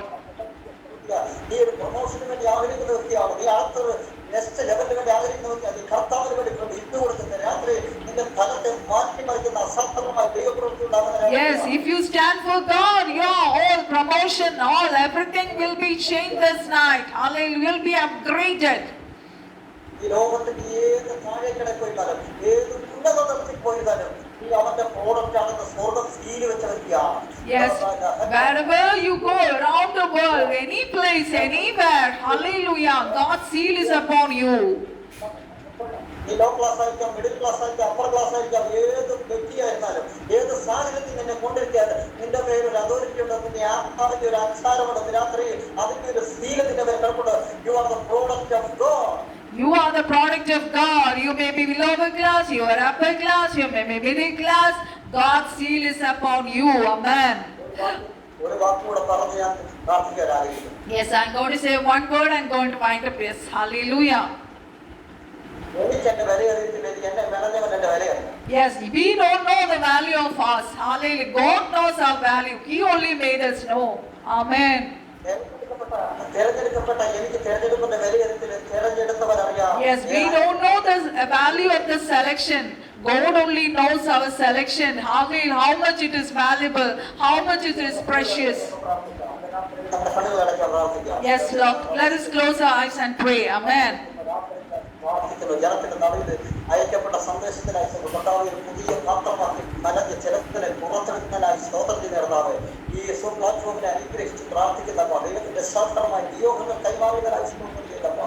നീ ഒരു പ്രൊമോഷന് വേണ്ടി ആഗ്രഹിക്കുന്ന വ്യക്തിയാണ്. നീ അടുത്തൊരു നെക്സ്റ്റ് ലെവലിന് വേണ്ടി ആഗ്രഹിക്കുന്ന വ്യക്തിയാണ്. നീ കർത്താവിന് വേണ്ടി ഇട്ട് കൊടുക്കുന്ന രാത്രി നിന്റെ ഫലത്തെ മാറ്റിമറിക്കുന്ന അസാധാരണമായ ദൈവപ്രവൃത്തി ഉണ്ടാകുന്ന. Yes, if you stand for God, your whole promotion, everything will be changed this night. Hallelujah, will be upgraded. ഈ ലോകത്തിന്റെ ഏത് താഴേക്കിടെ പോയിട്ടാലും ഏത് ഉന്നതത്തിൽ പോയിട്ടാലും നീ അവന്റെ പ്രോഡക്റ്റ് ആണെന്ന് സ്വർഗ്ഗം സീല് വെച്ച വ്യക്തിയാണ്. Yes, wherever you go around the world, any place, anywhere, hallelujah, God's seal is upon you. നീ ലോ ക്ലാസ് ആയിരിക്കാം, മിഡിൽ ക്ലാസ് ആയിരിക്കാം, അപ്പർ ക്ലാസ് ആയിരിക്കാം, ഏത് വ്യക്തിയായിരുന്നാലും ഏത് സാഹചര്യത്തിൽ നിന്നെ കൊണ്ടിരിക്കാതെ നിന്റെ പേര് ഒരു അതോറിറ്റി ഉണ്ട്, നിന്റെ ആത്മാവിന്റെ ഒരു അച്ചാരമുണ്ട്. രാത്രി അതിന്റെ ഒരു സീല് നിന്റെ പേര് കിടപ്പുണ്ട്. You are the product of God. You are the product of God. You may be lower class, you are upper class, you may be middle class. God's seal is upon you. Amen. ഒരു വാക്കുകൂടെ പറഞ്ഞ് ഞാൻ പ്രാർത്ഥിക്കാൻ ആഗ്രഹിക്കുന്നു. Yes, I'm going to say one word. I'm going to wind up this. Hallelujah. എനിക്ക് എന്റെ വില അറിയത്തില്ല, എനിക്ക് എന്നെ മെനഞ്ഞവൻ എന്റെ വിലയറിയാം. Yes, we don't know the value of us. Hallelujah. God knows our value. He only made us know. Amen. തെരഞ്ഞെടുക്കപ്പെട്ട എനിക്ക് തെരഞ്ഞെടുപ്പിന്റെ വില അറിയത്തില്ല, തെരഞ്ഞെടുത്തവൻ അറിയാം. Yes, we don't know the value of the selection. God only knows our selection, how much it is valuable, how much it is precious. Yes, Lord. Let us close our eyes and pray. Amen. ജനത്തിന്റെ നടുവിൽ അയക്കപ്പെട്ട സന്ദേശത്തിനായി കർത്താവ് പുതിയ പാത്രമാക്കി നനഞ്ഞ ജലത്തിനെ പുറത്തെടുക്കുന്നതിനായി സ്തോത്രം ചെയ്യുന്നതാവ് ഈ പ്ലാറ്റ്ഫോമിനെ അനുഗ്രഹിച്ച് പ്രാർത്ഥിക്കുന്നപ്പ ദൈവത്തിന്റെ ശാസ്ത്രമായി നിയോഗങ്ങൾ കൈമാറുന്നതിനായി സ്തോത്രം ചെയ്യുന്നപ്പ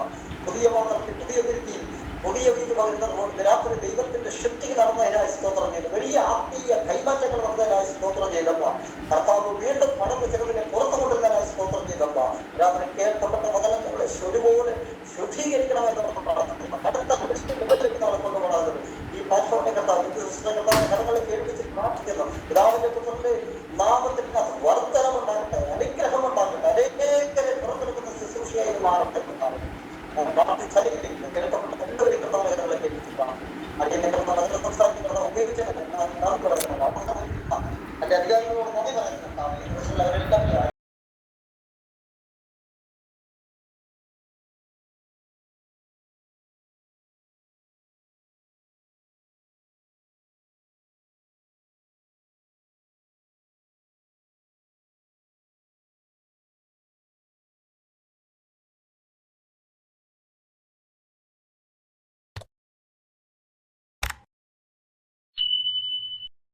പുതിയ പാത്രത്തിൽ പുതിയ വിരുത്തിയിൽ പുതിയ വീട് പകരുന്ന രാത്രി ദൈവത്തിന്റെ ശക്തി നടന്നതിനായി സ്തോത്രം ചെയ്തു വലിയ ആത്മീയ കൈമാറ്റങ്ങൾ നടന്നതിനായി സ്തോത്രം ചെയ്തപ്പ കർത്താവ് വീണ്ടും